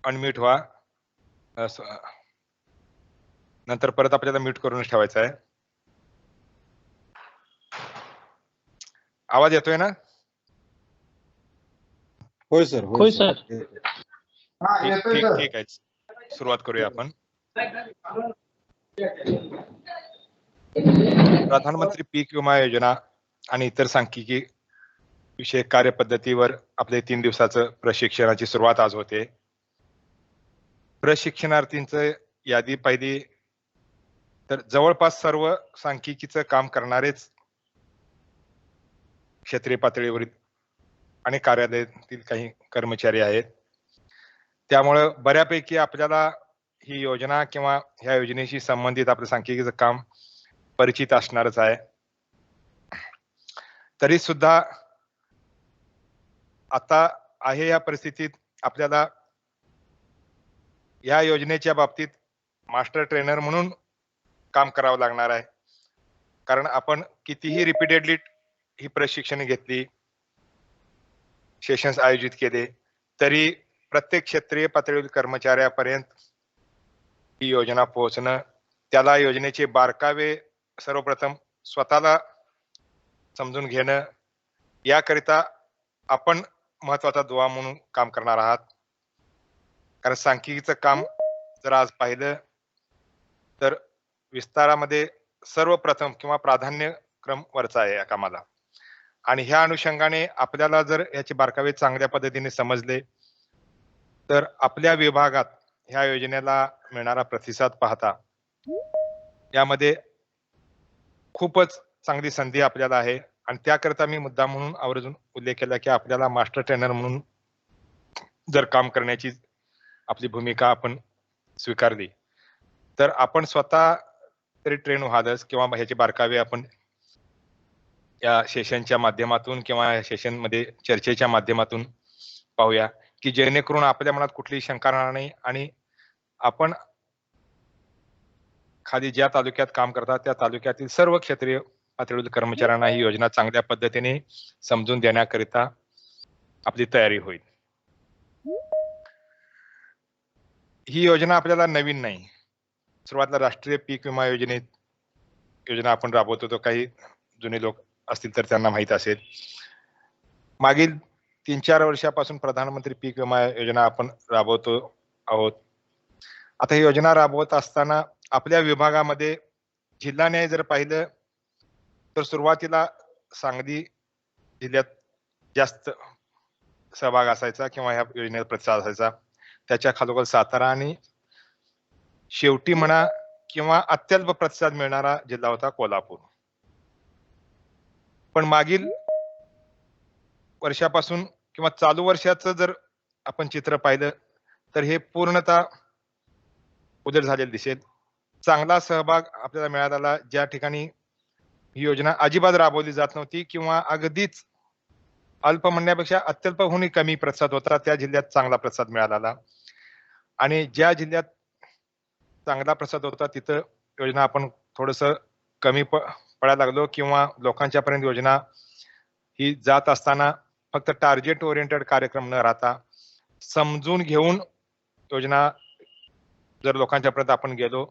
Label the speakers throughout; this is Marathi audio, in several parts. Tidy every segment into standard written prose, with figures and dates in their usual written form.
Speaker 1: अनम्यूट व्हा. नंतर परत आपल्याला म्यूट करूनच ठेवायचं आहे. आवाज येतोय ना?
Speaker 2: होय सर.
Speaker 3: होय सर.
Speaker 1: ठीक आहे. सुरुवात करूया आपण. प्रधानमंत्री पीक विमा योजना आणि इतर सांख्यिकी विषयक कार्यपद्धतीवर आपले 3 दिवसाचं प्रशिक्षणाची सुरुवात आज होते. प्रशिक्षणार्थींचं यादी पाहिली तर जवळपास सर्व सांख्यिकीचं काम करणारेच क्षेत्रीय पातळीवरील आणि कार्यालयातील काही कर्मचारी आहेत. त्यामुळे बऱ्यापैकी आपल्याला ही योजना किंवा ह्या योजनेशी संबंधित आपलं सांख्यिकीचं काम परिचित असणारच आहे. तरी सुद्धा आता आहे या परिस्थितीत आपल्याला या योजनेच्या बाबतीत मास्टर ट्रेनर म्हणून काम करावं लागणार आहे. कारण आपण कितीही रिपीटेडली ही प्रशिक्षण घेतली, सेशन्स आयोजित केले, तरी प्रत्येक क्षेत्रीय पातळीवरील कर्मचाऱ्यापर्यंत ही योजना पोहोचणं, त्याला योजनेचे बारकावे सर्वप्रथम स्वतःला समजून घेणं, याकरिता आपण महत्वाचा दुवा म्हणून काम करणार आहात. कारण सांख्यिकीचं काम जर आज पाहिलं तर विस्तारामध्ये सर्वप्रथम किंवा प्राधान्यक्रम वरचा आहे या कामाला. आणि ह्या अनुषंगाने आपल्याला जर याचे बारकावे चांगल्या पद्धतीने समजले तर आपल्या विभागात ह्या योजनेला मिळणारा प्रतिसाद पाहता यामध्ये खूपच चांगली संधी आपल्याला आहे. आणि त्याकरता मी मुद्दा म्हणून आवर्जून उल्लेख केला की आपल्याला मास्टर ट्रेनर म्हणून जर काम करण्याची आपली भूमिका आपण स्वीकारली तर आपण स्वतः तरी ट्रेन व्हालच किंवा ह्याचे बारकावे आपण या सेशनच्या माध्यमातून किंवा या सेशन मध्ये चर्चेच्या माध्यमातून पाहूया की जेणेकरून आपल्या मनात कुठलीही शंका राहणार नाही आणि आपण खाली ज्या तालुक्यात काम करतात त्या तालुक्यातील सर्व क्षेत्रीय पातळीवरील कर्मचाऱ्यांना ही योजना चांगल्या पद्धतीने समजून देण्याकरिता आपली तयारी होईल. ही योजना आपल्याला नवीन नाही. सुरुवातीला राष्ट्रीय पीक विमा योजना आपण राबवत होतो. काही जुने लोक असतील तर त्यांना माहित असेल. मागील 3-4 वर्षापासून प्रधानमंत्री पीक विमा योजना आपण राबवतो आहोत. आता ही योजना राबवत असताना आपल्या विभागामध्ये जिल्हा न्याय जर पाहिलं तर सुरुवातीला सांगली जिल्ह्यात जास्त सहभाग असायचा किंवा ह्या योजनेचा प्रतिसाद असायचा. त्याच्या खालोखाल सातारा आणि शेवटी म्हणा किंवा अत्यल्प प्रतिसाद मिळणारा जिल्हा होता कोल्हापूर. पण मागील वर्षापासून किंवा चालू वर्षाचं जर आपण चित्र पाहिलं तर हे पूर्णतः उलट झालेलं दिसेल. चांगला सहभाग आपल्याला मिळाला. ज्या ठिकाणी ही योजना अजिबात राबवली जात नव्हती किंवा अगदीच अल्प म्हणण्यापेक्षा अत्यल्पहूनही कमी प्रतिसाद होता त्या जिल्ह्यात चांगला प्रतिसाद मिळाला. आणि ज्या जिल्ह्यात चांगला प्रतिसाद होता तिथं योजना आपण थोडस कमी पडायला लागलो किंवा लोकांच्या पर्यंत योजना ही जात असताना फक्त टार्गेट ओरिएंटेड कार्यक्रम न राहता समजून घेऊन योजना जर लोकांच्या पर्यंत आपण गेलो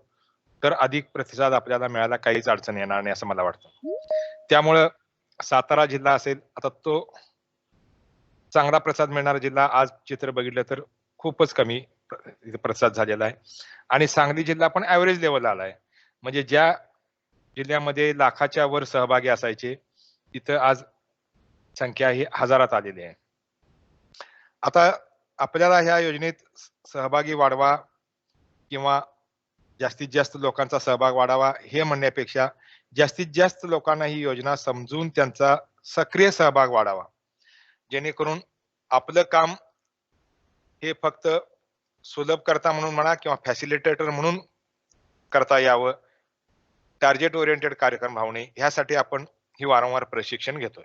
Speaker 1: तर अधिक प्रतिसाद आपल्याला मिळायला काहीच अडचण येणार नाही असं मला वाटतं. त्यामुळं सातारा जिल्हा असेल आता तो चांगला प्रतिसाद मिळणारा जिल्हा आज चित्र बघितलं तर खूपच कमी प्रतिसाद झालेला आहे. आणि सांगली जिल्हा पण ऍव्हरेज लेवलला आलाय. म्हणजे ज्या जिल्ह्यामध्ये लाखाच्या वर सहभागी असायचे तिथं आज संख्या ही हजारात आलेली आहे. आता आपल्याला ह्या योजनेत सहभागी वाढवा किंवा जास्तीत जास्त लोकांचा सहभाग वाढावा हे म्हणण्यापेक्षा जास्तीत जास्त लोकांना ही योजना समजून त्यांचा सक्रिय सहभाग वाढावा जेणेकरून आपलं काम हे फक्त सुलभकर्ता म्हणून म्हणा किंवा फॅसिलिटेटर म्हणून करता यावं, टार्गेट ओरिएंटेड कार्यक्रम व्हावणे ह्यासाठी आपण ही वारंवार प्रशिक्षण घेतोय.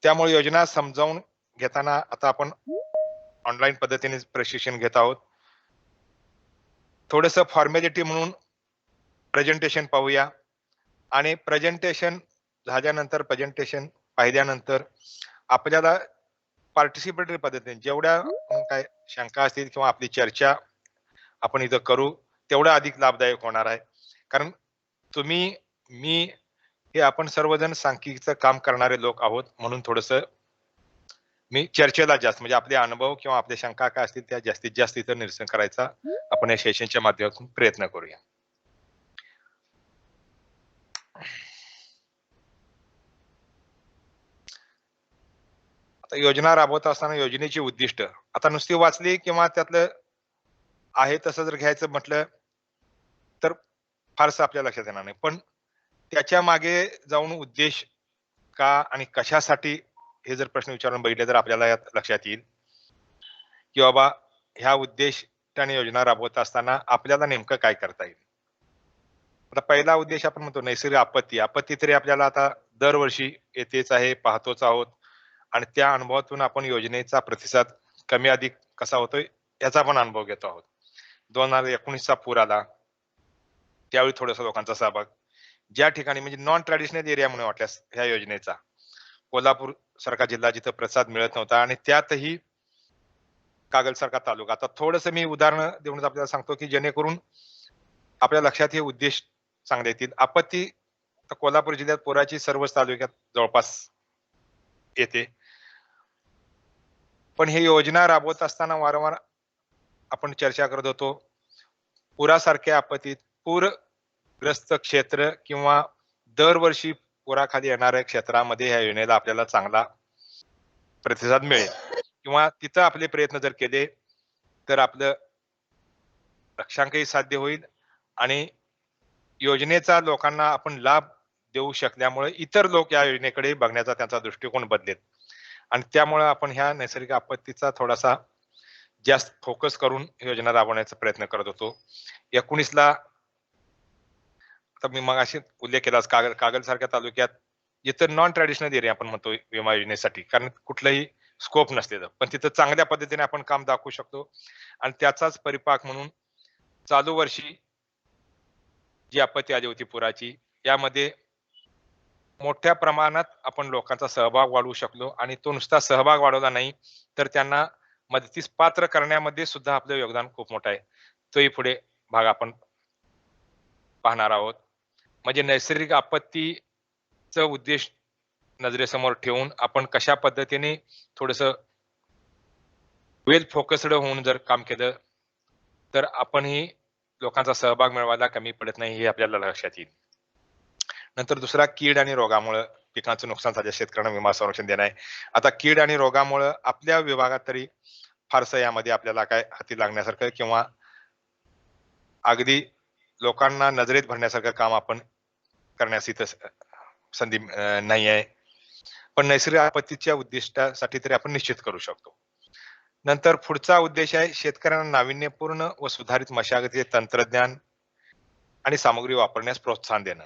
Speaker 1: त्यामुळे योजना समजावून घेताना आता आपण ऑनलाईन पद्धतीने प्रशिक्षण घेत आहोत. थोडस फॉर्मॅलिटी म्हणून प्रेझेंटेशन पाहूया आणि प्रेझेंटेशन झाल्यानंतर प्रेझेंटेशन पाहिल्यानंतर आपल्याला पार्टिसिपेटरी पद्धतीने जेवढ्या काय शंका असतील किंवा आपली चर्चा आपण इथं करू, तेवढं अधिक लाभदायक होणार आहे. कारण तुम्ही, मी हे आपण सर्वजण सांख्यिकीचं काम करणारे लोक आहोत. म्हणून थोडंसं मी चर्चेला जास्त म्हणजे आपले अनुभव किंवा आपल्या शंका काय असतील त्या जास्तीत जास्त इथं निरसन करायचा आपण या सेशनच्या माध्यमातून प्रयत्न करूया. आता योजना राबवत असताना योजनेची उद्दिष्ट आता नुसती वाचली किंवा त्यातलं आहे तसं जर घ्यायचं म्हटलं तर फारसं आपल्या लक्षात येणार नाही. पण त्याच्या मागे जाऊन उद्देश का आणि कशासाठी हे जर प्रश्न विचारून बघितले तर आपल्याला यात लक्षात येईल, की बाबा ह्या उद्देश आणि योजना राबवत असताना आपल्याला नेमकं काय करता येईल. आता पहिला उद्देश आपण म्हणतो नैसर्गिक आपत्ती. आपत्ती तरी आपल्याला आता दरवर्षी येतेच आहे, पाहतोच आहोत आणि त्या अनुभवातून आपण योजनेचा प्रतिसाद कमी अधिक कसा होतोय याचा पण अनुभव घेतो आहोत. 2019 चा पूर आला. त्यावेळी थोडासा लोकांचा सहभाग. ज्या ठिकाणी म्हणजे नॉन ट्रॅडिशनल एरिया म्हणून वाटल्यास ह्या योजनेचा. कोल्हापूर सारखा जिल्हा जिथं प्रतिसाद मिळत नव्हता आणि त्यातही कागल सारखा तालुका. आता थोडंसं मी उदाहरण देऊनच आपल्याला सांगतो, की जेणेकरून आपल्या लक्षात हे उद्देश चांगले येतील. आपत्ती तर कोल्हापूर जिल्ह्यात पुराची सर्वच तालुक्यात जवळपास येते. पण ही योजना राबवत असताना वारंवार आपण चर्चा करत होतो. पुरासारख्या आपत्तीत पूरग्रस्त क्षेत्र किंवा दरवर्षी पुराखाली येणाऱ्या क्षेत्रामध्ये ह्या योजनेला आपल्याला चांगला प्रतिसाद मिळेल किंवा तिथं आपले प्रयत्न जर केले तर आपलं लक्ष्यांकही साध्य होईल आणि योजनेचा लोकांना आपण लाभ देऊ शकल्यामुळे इतर लोक या योजनेकडे बघण्याचा त्यांचा दृष्टिकोन बदलेल आणि त्यामुळे आपण ह्या नैसर्गिक आपत्तीचा थोडासा जास्त फोकस करून योजना राबवण्याचा प्रयत्न करत होतो. 19 ला तर मी मगाशी उल्लेख केलाच कागल कागल सारख्या तालुक्यात जिथं नॉन ट्रॅडिशनल एरिया आपण म्हणतो विमा योजनेसाठी कारण कुठलंही स्कोप नसलेलं पण तिथं चांगल्या पद्धतीने आपण काम दाखवू शकतो आणि त्याचाच परिपाक म्हणून चालू वर्षी जी आपत्ती आली होती पुराची यामध्ये मोठ्या प्रमाणात आपण लोकांचा सहभाग वाढवू शकलो आणि तो नुसता सहभाग वाढवला नाही तर त्यांना मदतीस पात्र करण्यामध्ये सुद्धा आपलं योगदान खूप मोठं आहे. तोही पुढे भाग आपण पाहणार आहोत. म्हणजे नैसर्गिक आपत्तीचा उद्देश नजरेसमोर ठेवून आपण कशा पद्धतीने थोडंसं वेल फोकस्ड होऊन जर काम केलं तर आपणही लोकांचा सहभाग मिळवायला कमी पडत नाही हे आपल्याला लक्षात येईल. नंतर दुसरा कीड आणि रोगामुळे पिकांचं नुकसान झालं शेतकऱ्यांना विमा संरक्षण देणं आहे. आता कीड आणि रोगामुळे आपल्या विभागात तरी फारसं यामध्ये आपल्याला काय हाती लागण्यासारखं किंवा अगदी लोकांना नजरेत भरण्यासारखं काम आपण करण्यास इथं संधी नाही आहे. पण नैसर्गिक आपत्तीच्या उद्दिष्टासाठी तरी आपण निश्चित करू शकतो. नंतर पुढचा उद्देश आहे शेतकऱ्यांना नाविन्यपूर्ण व सुधारित मशागतीचे तंत्रज्ञान आणि सामग्री वापरण्यास प्रोत्साहन देणं.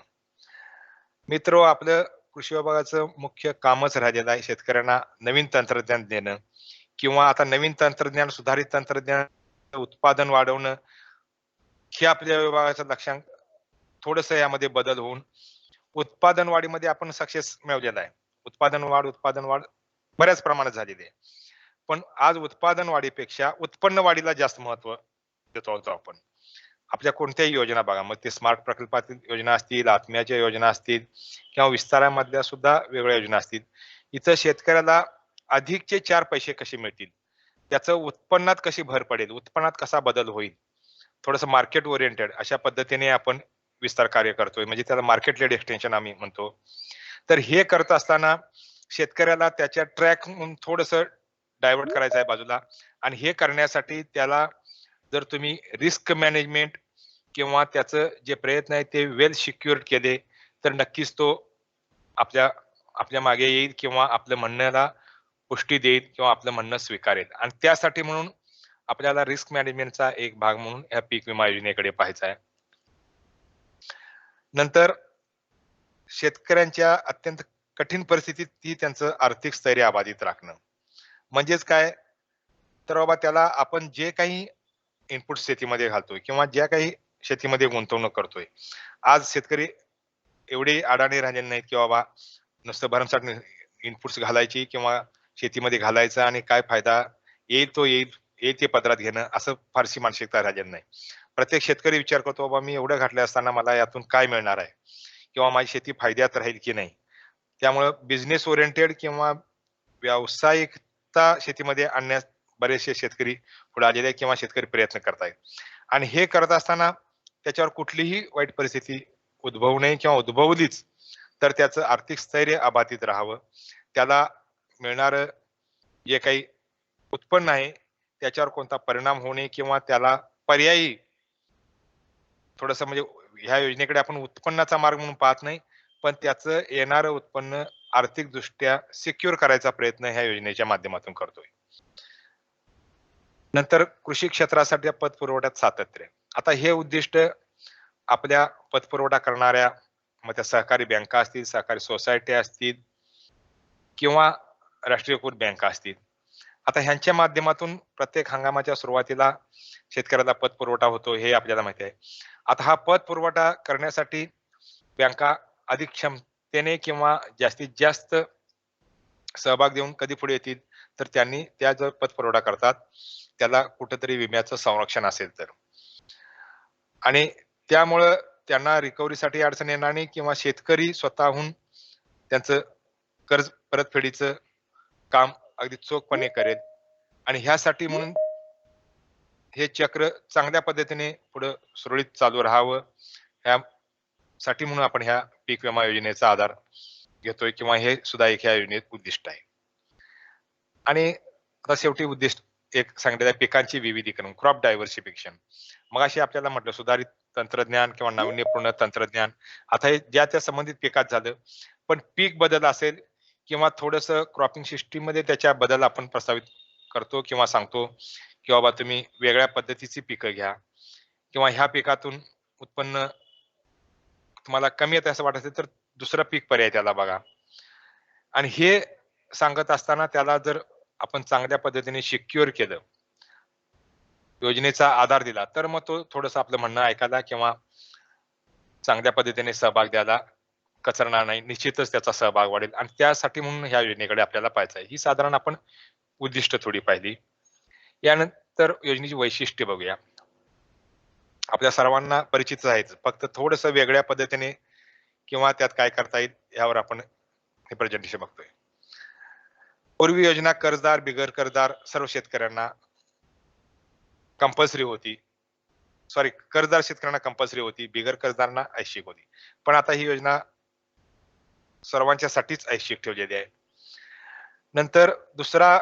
Speaker 1: मित्र आपलं कृषी विभागाचं मुख्य कामच राहिलेलं आहे शेतकऱ्यांना नवीन तंत्रज्ञान देणं किंवा आता नवीन तंत्रज्ञान सुधारित तंत्रज्ञान उत्पादन वाढवणं हे आपल्या विभागाचं लक्ष्यांक थोडंसं यामध्ये बदल होऊन उत्पादन वाढीमध्ये आपण सक्सेस मिळवलेला आहे. उत्पादन वाढ बऱ्याच प्रमाणात झालेली आहे. पण आज उत्पादन वाढीपेक्षा उत्पन्न वाढीला जास्त महत्व देतो आहोत आपण. आपल्या कोणत्याही योजना बघा मग ते स्मार्ट प्रकल्पातील योजना असतील, आत्म्याच्या योजना असतील किंवा विस्तारामधल्या सुद्धा वेगळ्या योजना असतील. इथं शेतकऱ्याला अधिकचे 4 पैसे कसे मिळतील, त्याचं उत्पन्नात कशी भर पडेल, उत्पन्नात कसा बदल होईल, थोडंसं मार्केट ओरिएंटेड अशा पद्धतीने आपण विस्तार कार्य करतोय म्हणजे त्याला मार्केट लेड एक्सटेन्शन आम्ही म्हणतो. तर हे करत असताना शेतकऱ्याला त्याच्या ट्रॅक म्हणून थोडंसं डायव्हर्ट करायचं आहे बाजूला आणि हे करण्यासाठी त्याला जर तुम्ही रिस्क मॅनेजमेंट किंवा त्याचं जे प्रयत्न आहे ते वेल सिक्युअर्ड केले तर नक्कीच तो आपल्या आपल्या मागे येईल किंवा आपल्या म्हणण्याला पुष्टी देईल किंवा आपलं म्हणणं स्वीकारेल आणि त्यासाठी म्हणून आपल्याला रिस्क मॅनेजमेंटचा एक भाग म्हणून या पीक विमा योजनेकडे पाहायचा आहे. नंतर शेतकऱ्यांच्या अत्यंत कठीण परिस्थितीत ती त्यांचं आर्थिक स्थैर्य अबाधित राखणं म्हणजेच काय तर बाबा त्याला आपण जे काही इनपुट शेतीमध्ये घालतोय किंवा ज्या काही शेतीमध्ये गुंतवणूक करतोय आज शेतकरी एवढे अडाणी राहिलेले नाहीत की बाबा नुसतं भरमसाठ इनपुट्स घालायची किंवा शेतीमध्ये घालायचं आणि काय फायदा येईल तो येईल, येईल ते पदरात घेणं असं फारशी मानसिकता राहिलेली नाही. प्रत्येक शेतकरी विचार करतो, बाबा मी एवढं घातलं असताना मला यातून काय मिळणार आहे? किंवा माझी शेती फायद्यात राहील की नाही? त्यामुळं बिझनेस ओरिएंटेड किंवा व्यावसायिकता शेतीमध्ये आणण्यास बरेचसे शेतकरी पुढे आलेले आहेत किंवा शेतकरी प्रयत्न करतायत. आणि हे करत असताना त्याच्यावर कुठलीही वाईट परिस्थिती उद्भवू नये किंवा उद्भवलीच तर त्याचं आर्थिक स्थैर्य अबाधित राहावं. त्याला मिळणारं जे काही उत्पन्न आहे त्याच्यावर कोणता परिणाम होऊ नये किंवा त्याला पर्यायी थोडंसं म्हणजे ह्या योजनेकडे आपण उत्पन्नाचा मार्ग म्हणून पाहत नाही, पण त्याचं येणारं उत्पन्न आर्थिकदृष्ट्या सिक्युअर करायचा प्रयत्न ह्या योजनेच्या माध्यमातून करतोय. नंतर कृषी क्षेत्रासाठी पतपुरवठ्यात सातत्य. आता हे उद्दिष्ट आपल्या पतपुरवठा करणाऱ्या मग त्या सहकारी बँका असतील, सहकारी सोसायटी असतील किंवा राष्ट्रीयकृत बँका असतील. आता ह्यांच्या माध्यमातून प्रत्येक हंगामाच्या सुरुवातीला शेतकऱ्याला पतपुरवठा होतो हे आपल्याला माहिती आहे. आता हा पतपुरवठा करण्यासाठी बँका अधिक क्षमतेने किंवा जास्तीत जास्त सहभाग देऊन कधी पुढे येतील, तर त्यांनी त्या जो पतपुरवठा करतात, त्याला कुठेतरी विम्याचं संरक्षण असेल तर. आणि त्यामुळं त्यांना रिकव्हरीसाठी अडचण येणार नाही किंवा शेतकरी स्वतःहून त्यांचं कर्ज परतफेडीचं काम अगदी चोखपणे करेल. आणि ह्यासाठी म्हणून हे चक्र चांगल्या पद्धतीने पुढे सुरळीत चालू राहावं, ह्यासाठी म्हणून आपण ह्या पीक विमा योजनेचा आधार घेतोय किंवा हे सुद्धा एक ह्या योजनेत उद्दिष्ट आहे. आणि आता शेवटी उद्दिष्ट एक सांगितलेलं आहे पिकांची विविधीकरण, क्रॉप डायव्हर्सिफिकेशन. मगाशी आपल्याला म्हटलं सुधारित तंत्रज्ञान किंवा नाविन्यपूर्ण तंत्रज्ञान. आता हे ज्या त्या संबंधित पिकात झालं, पण पीक बदल असेल किंवा थोडंसं क्रॉपिंग सिस्टीम मध्ये त्याच्या बदल आपण प्रस्तावित करतो किंवा सांगतो की बाबा तुम्ही वेगळ्या पद्धतीची पिकं घ्या किंवा ह्या पिकातून उत्पन्न तुम्हाला कमी येत असं वाटत असेल तर दुसरं पीक पर्याय त्याला बघा. आणि हे सांगत असताना त्याला जर आपण चांगल्या पद्धतीने सिक्युअर केलं, योजनेचा आधार दिला, तर मग तो थोडंसं आपलं म्हणणं ऐकायला किंवा चांगल्या पद्धतीने सहभाग द्यायला कचरणार नाही. निश्चितच त्याचा सहभाग वाढेल आणि त्यासाठी म्हणून ह्या योजनेकडे आपल्याला पाहायचं आहे. ही साधारण आपण उद्दिष्ट थोडी पाहिली. यानंतर योजनेची वैशिष्ट्ये बघूया. आपल्या सर्वांना परिचित आहेच. फक्त थोडंसं वेगळ्या पद्धतीने किंवा त्यात काय करता येईल यावर आपण हे प्रेझेंटेशन बघतोय. पूर्वी योजना कर्जदार, बिगर कर्जदार सर्व शेतकऱ्यांना कंपल्सरी होती. सॉरी, कर्जदार शेतकऱ्यांना कंपल्सरी होती, बिगर कर्जदारांना ऐच्छिक होती. पण आता ही योजना सर्वांच्यासाठीच ऐच्छिक ठेवलेली आहे. नंतर दुसरा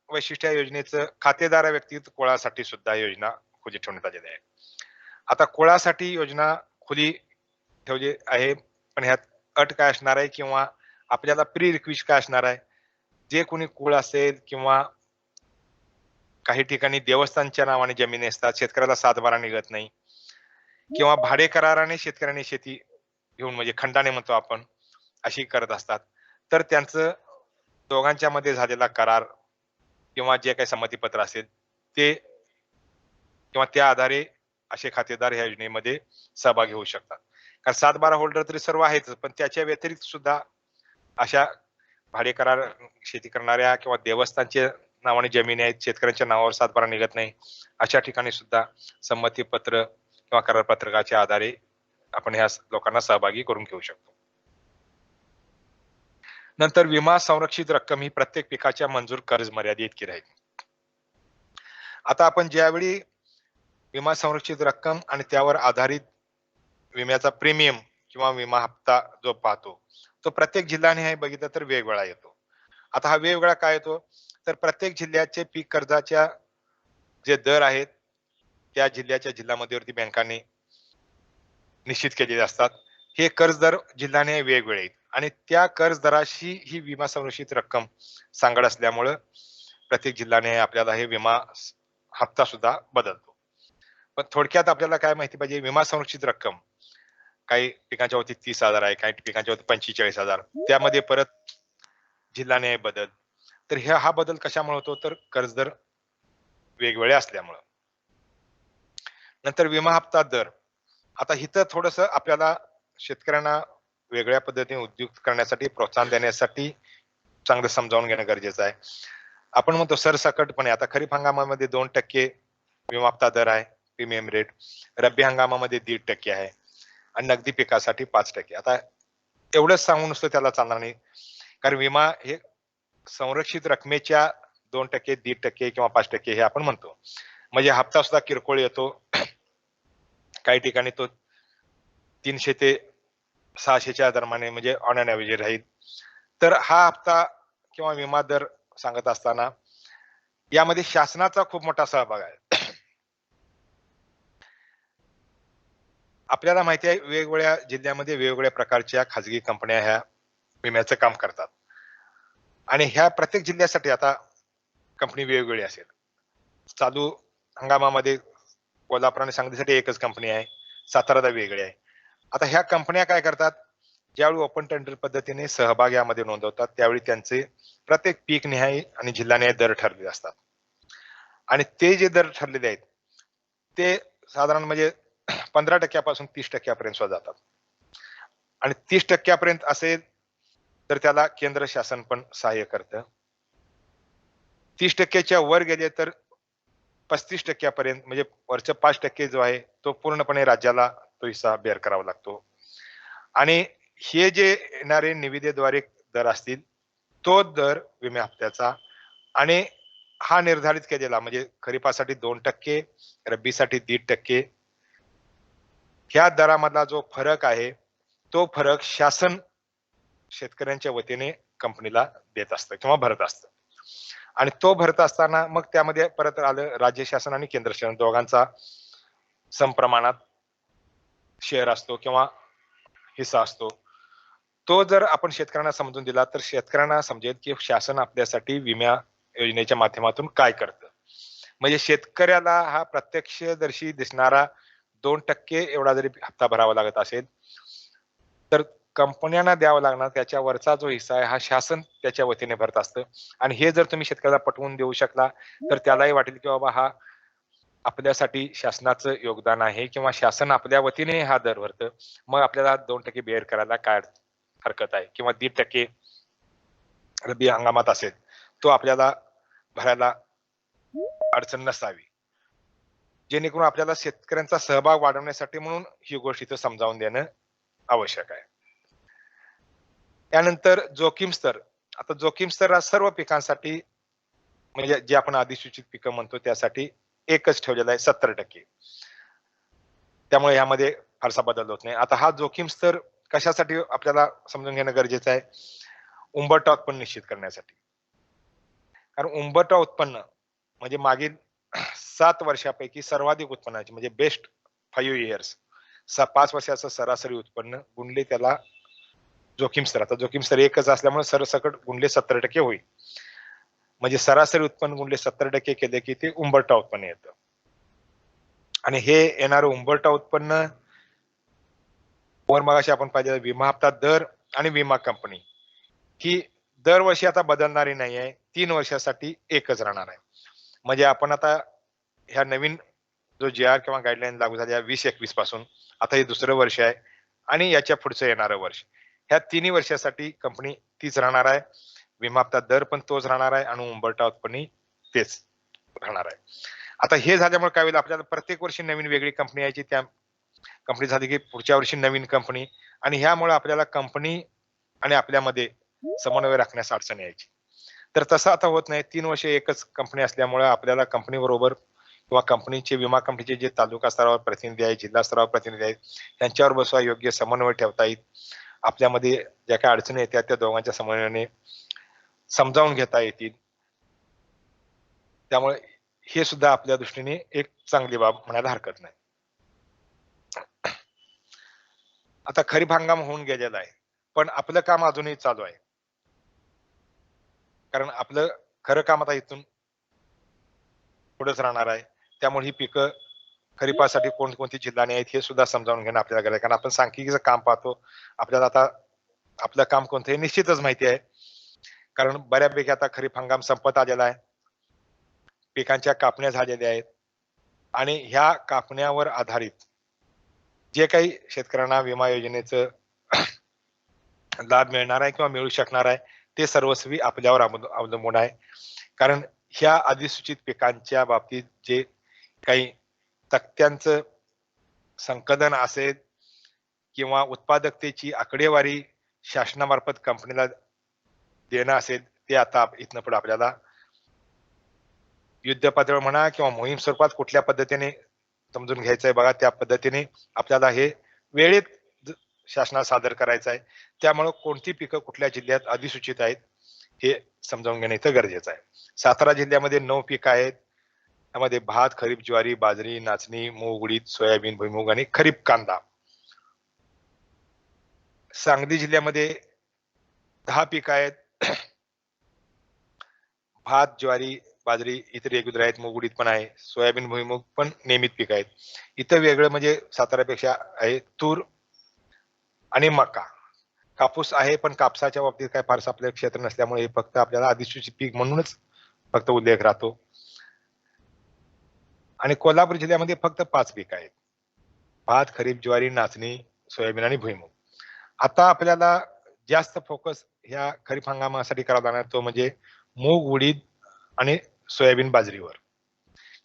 Speaker 1: वैशिष्ट्य या योजनेचं खातेदार व्यक्तिगत कुळासाठी सुद्धा योजना खुली ठेवण्यात आलेली आहे. आता कुळासाठी योजना खुली ठेवली आहे, पण ह्यात अट काय असणार आहे किंवा आपल्याला प्री रिक्विस्ट काय असणार आहे? जे कोणी कुळ असेल किंवा काही ठिकाणी देवस्थानच्या नावाने जमिनी असतात, शेतकऱ्याला सातबारा निघत नाही किंवा भाडे कराराने शेतकऱ्यांनी शेती घेऊन म्हणजे खंडाने म्हणतो आपण, अशी करत असतात. तर त्यांचं दोघांच्या मध्ये झालेला करार किंवा जे काही संमतीपत्र असेल ते किंवा त्या आधारे असे खातेदार ह्या योजनेमध्ये सहभागी होऊ शकतात. कारण 7/12 होल्डर तरी सर्व आहेच, पण त्याच्या व्यतिरिक्त सुद्धा अशा भाडे करार शेती करणाऱ्या किंवा देवस्थानच्या नावाने जमिनी आहेत, शेतकऱ्यांच्या नावावर 7/12 निघत नाही, अशा ठिकाणी सुद्धा संमतीपत्र किंवा करारपत्रकाच्या आधारे आपण ह्या लोकांना सहभागी करून घेऊ शकतो. नंतर विमा संरक्षित रक्कम ही प्रत्येक पिकाच्या मंजूर कर्ज मर्यादे इतकी राहील. आता आपण ज्यावेळी विमा संरक्षित रक्कम आणि त्यावर आधारित विम्याचा प्रीमियम किंवा विमा हप्ता जो पाहतो, तो प्रत्येक जिल्ह्याने हे बघितलं तर वेगवेगळा येतो. आता हा वेगवेगळा काय येतो? तर प्रत्येक जिल्ह्याचे पीक कर्जाच्या जे दर आहेत, त्या जिल्ह्याच्या जिल्हा मध्यवर्ती बँकांनी निश्चित केलेले असतात. हे कर्ज दर जिल्ह्याने वेगवेगळे आहेत आणि त्या कर्ज दराशी ही विमा संरक्षित रक्कम सांगड असल्यामुळं प्रत्येक जिल्ह्याने आपल्याला हे विमा हप्ता सुद्धा बदलतो. पण थोडक्यात आपल्याला काय माहिती पाहिजे, विमा संरक्षित रक्कम काही पिकांच्या वरती 30,000 आहे, काही पिकांच्या वरती 45,000. त्यामध्ये परत जिल्हाने बदल. तर हा बदल कशामुळे होतो? तर कर्जदर वेगवेगळे असल्यामुळं. नंतर विमा हप्ता दर. आता इथं थोडंसं आपल्याला शेतकऱ्यांना वेगळ्या पद्धतीने उद्युक्त करण्यासाठी, प्रोत्साहन देण्यासाठी चांगलं समजावून घेणं गरजेचं आहे. आपण म्हणतो सरसकटपणे आता खरीप हंगामामध्ये 2% विमा हप्ता दर आहे, प्रीमियम रेट. रब्बी हंगामामध्ये 1.5% आहे आणि नगदी पिकासाठी 5%. आता एवढंच सांगून नुसतं त्याला चालणार नाही. कारण विमा हे संरक्षित रकमेच्या 2%, 1.5% किंवा 5% हे आपण म्हणतो. म्हणजे हप्ता सुद्धा किरकोळ येतो. काही ठिकाणी तो 300 ते 600च्या दरम्यान म्हणजे ऑन एन एव्हरेज राहील. तर हा हप्ता किंवा विमा दर सांगत असताना यामध्ये शासनाचा खूप मोठा सहभाग आहे. आपल्याला माहिती आहे वेगवेगळ्या जिल्ह्यामध्ये वेगवेगळ्या प्रकारच्या खाजगी कंपन्या ह्या विम्याचं काम करतात आणि ह्या प्रत्येक जिल्ह्यासाठी आता कंपनी वेगवेगळी असेल. चालू हंगामामध्ये कोल्हापूर आणि सांगलीसाठी एकच कंपनी आहे, साताराला वेगळी आहे. आता ह्या कंपन्या काय करतात, ज्यावेळी ओपन टेंडर पद्धतीने सहभाग यामध्ये नोंदवतात त्यावेळी त्यांचे प्रत्येक पीक निहाय आणि जिल्हानिहाय दर ठरलेले असतात आणि ते जे दर ठरलेले आहेत ते साधारण म्हणजे 15% पासून 30% पर्यंत सुद्धा जातात आणि 30% पर्यंत असेल तर त्याला केंद्र शासन पण सहाय्य करतं. 30%च्या वर गेले तर 35% पर्यंत म्हणजे वरचे 5% जो आहे तो पूर्णपणे राज्याला तो हिस्सा बेअर करावा लागतो आणि हे जे येणारे निविदेद्वारे दर असतील तो दर विमा हप्त्याचा आणि हा निर्धारित केलेला म्हणजे खरीपासाठी 2%, रब्बीसाठी 1.5% ह्या दरामधला जो फरक आहे तो फरक शासन शेतकऱ्यांच्या वतीने कंपनीला देत असतं किंवा भरत असतं आणि तो भरत असताना मग त्यामध्ये परत आलं राज्य शासन आणि केंद्र शासन दोघांचा समप्रमाणात शेअर असतो किंवा हिस्सा असतो. तो जर आपण शेतकऱ्यांना समजून दिला तर शेतकऱ्यांना समजेल की शासन आपल्यासाठी विमा योजनेच्या माध्यमातून काय करतं. म्हणजे शेतकऱ्याला हा प्रत्यक्षदर्शी दिसणारा 2% एवढा जरी हप्ता भरावा लागत असेल तर कंपन्यांना द्यावा लागणार त्याच्यावरचा जो हिस्सा आहे हा शासन त्याच्या वतीने भरत असतं आणि हे जर तुम्ही शेतकऱ्याला पटवून देऊ शकला तर त्यालाही वाटेल की बाबा हा आपल्यासाठी शासनाचं योगदान आहे किंवा शासन आपल्या वतीने हा दर भरतं. मग आपल्याला 2% बेअर करायला काय हरकत आहे किंवा 1.5% रब्बी हंगामात असेल तो आपल्याला भरायला अडचण नसावी. जेणेकरून आपल्याला शेतकऱ्यांचा सहभाग वाढवण्यासाठी म्हणून ही गोष्ट इथं समजावून देणं आवश्यक आहे. त्यानंतर जोखीम स्तर. आता जोखीम स्तर हा सर्व पिकांसाठी म्हणजे जे आपण अधिसूचित पिकं म्हणतो त्यासाठी एकच ठेवलेला आहे 70%. त्यामुळे यामध्ये फारसा बदल होत नाही. आता हा जोखीम स्तर कशासाठी आपल्याला समजून घेणं गरजेचं आहे? उंबरठा उत्पन्न निश्चित करण्यासाठी. कारण उंबरठा उत्पन्न म्हणजे मागील 7 वर्षापैकी सर्वाधिक उत्पन्नाची म्हणजे बेस्ट 5 इयर्स 5 वर्षाचं सरासरी उत्पन्न गुणले त्याला जोखीम स्तर. आता जोखीम स्तर एकच असल्यामुळे सरसकट गुणले 70% होईल. म्हणजे सरासरी उत्पन्न गुणले 70% केले की ते उंबरठा उत्पन्न येतं. आणि हे येणारं उंबरठा उत्पन्न वर मगाशी आपण पाहिजे विमा हप्ता दर आणि विमा कंपनी ही दरवर्षी आता बदलणारी नाही आहे. 3 वर्षासाठी एकच राहणार आहे. म्हणजे आपण आता ह्या नवीन जो जी-आर किंवा गाईडलाईन लागू झाल्या 2021 पासून आता हे दुसरं वर्ष आहे आणि याच्या पुढचं येणारं वर्ष. ह्या तिन्ही वर्षासाठी कंपनी तीच राहणार आहे. विमा हप्ता दर पण तोच राहणार आहे आणि उंबरठा उत्पन्न तेच राहणार आहे. आता हे झाल्यामुळे काय होईल आपल्याला प्रत्येक वर्षी नवीन वेगळी कंपनी यायची त्या कंपनी झाली की पुढच्या वर्षी नवीन कंपनी आणि ह्यामुळे आपल्याला कंपनी आणि आपल्यामध्ये समन्वय राखण्यास अडचण यायची. तर तसं आता होत नाही. 3 वर्ष एकच कंपनी असल्यामुळे आपल्याला कंपनी बरोबर किंवा कंपनीचे विमा कंपनीचे जे तालुका स्तरावर प्रतिनिधी आहेत, जिल्हा स्तरावर प्रतिनिधी आहेत, त्यांच्यावर बसवा योग्य समन्वय ठेवता येईल. आपल्यामध्ये ज्या काही अडचणी येतात त्या दोघांच्या समन्वयाने समजावून घेता येतील. त्यामुळे हे सुद्धा आपल्या दृष्टीने एक चांगली बाब म्हणायला हरकत नाही. आता खरीप हंगाम होऊन गेलेला आहे. पण आपलं काम अजूनही चालू आहे. कारण आपलं खरं काम आता इथून पुढेच राहणार आहे. त्यामुळे ही पिकं खरीपासाठी कोणकोणती जिल्ह्याने आहेत हे सुद्धा समजावून घेणं आपल्याला गरज आहे. कारण आपण सांख्यिकीचं काम पाहतो. आपल्याला आता आपलं काम कोणतं हे निश्चितच माहिती आहे. कारण बऱ्यापैकी आता खरीप हंगाम संपत आलेला आहे. पिकांच्या कापण्या झालेल्या आहेत आणि ह्या कापण्यावर आधारित जे काही शेतकऱ्यांना विमा योजनेचं लाभ मिळणार आहे किंवा मिळू शकणार आहे ते सर्वस्वी आपल्यावर अवलंबून आहे. कारण ह्या अधिसूचित पिकांच्या बाबतीत जे काही तक्त्यांचं संकलन असेल किंवा उत्पादकतेची आकडेवारी शासनामार्फत कंपनीला देणं असेल, ते आता इथनं पुढे आपल्याला युद्ध पातळीवर म्हणा किंवा मोहीम स्वरूपात कुठल्या पद्धतीने समजून घ्यायचंय बघा, त्या पद्धतीने आपल्याला हे वेळेत शासनाला सादर करायचं आहे. त्यामुळे कोणती पिकं कुठल्या जिल्ह्यात अधिसूचित आहेत हे समजावून घेणं इथं गरजेचं आहे. सातारा जिल्ह्यामध्ये 9 पिकं आहेत. त्यामध्ये भात, खरीप ज्वारी, बाजरी, नाचणी, मूग, उडीद, सोयाबीन, भुईमूग आणि खरीप कांदा. सांगली जिल्ह्यामध्ये 10 पिकं आहेत. भात, ज्वारी, बाजरी इथे रेग्युलर आहेत. मूग, उडीद पण आहे. सोयाबीन, भुईमूग पण नियमित पिकं आहेत. इथं वेगळं म्हणजे साताऱ्यापेक्षा आहे तूर आणि मका. कापूस आहे, पण कापसाच्या बाबतीत काय फारसं आपलं क्षेत्र नसल्यामुळे हे फक्त आपल्याला अधिसूचित पीक म्हणूनच फक्त उल्लेख राहतो. आणि कोल्हापूर जिल्ह्यामध्ये फक्त 5 पिकं आहेत. भात, खरीप ज्वारी, नाचणी, सोयाबीन आणि भुईमूग. आता आपल्याला जास्त फोकस ह्या खरीप हंगामासाठी करावा लागणार तो म्हणजे मूग, उडीद आणि सोयाबीन, बाजरीवर.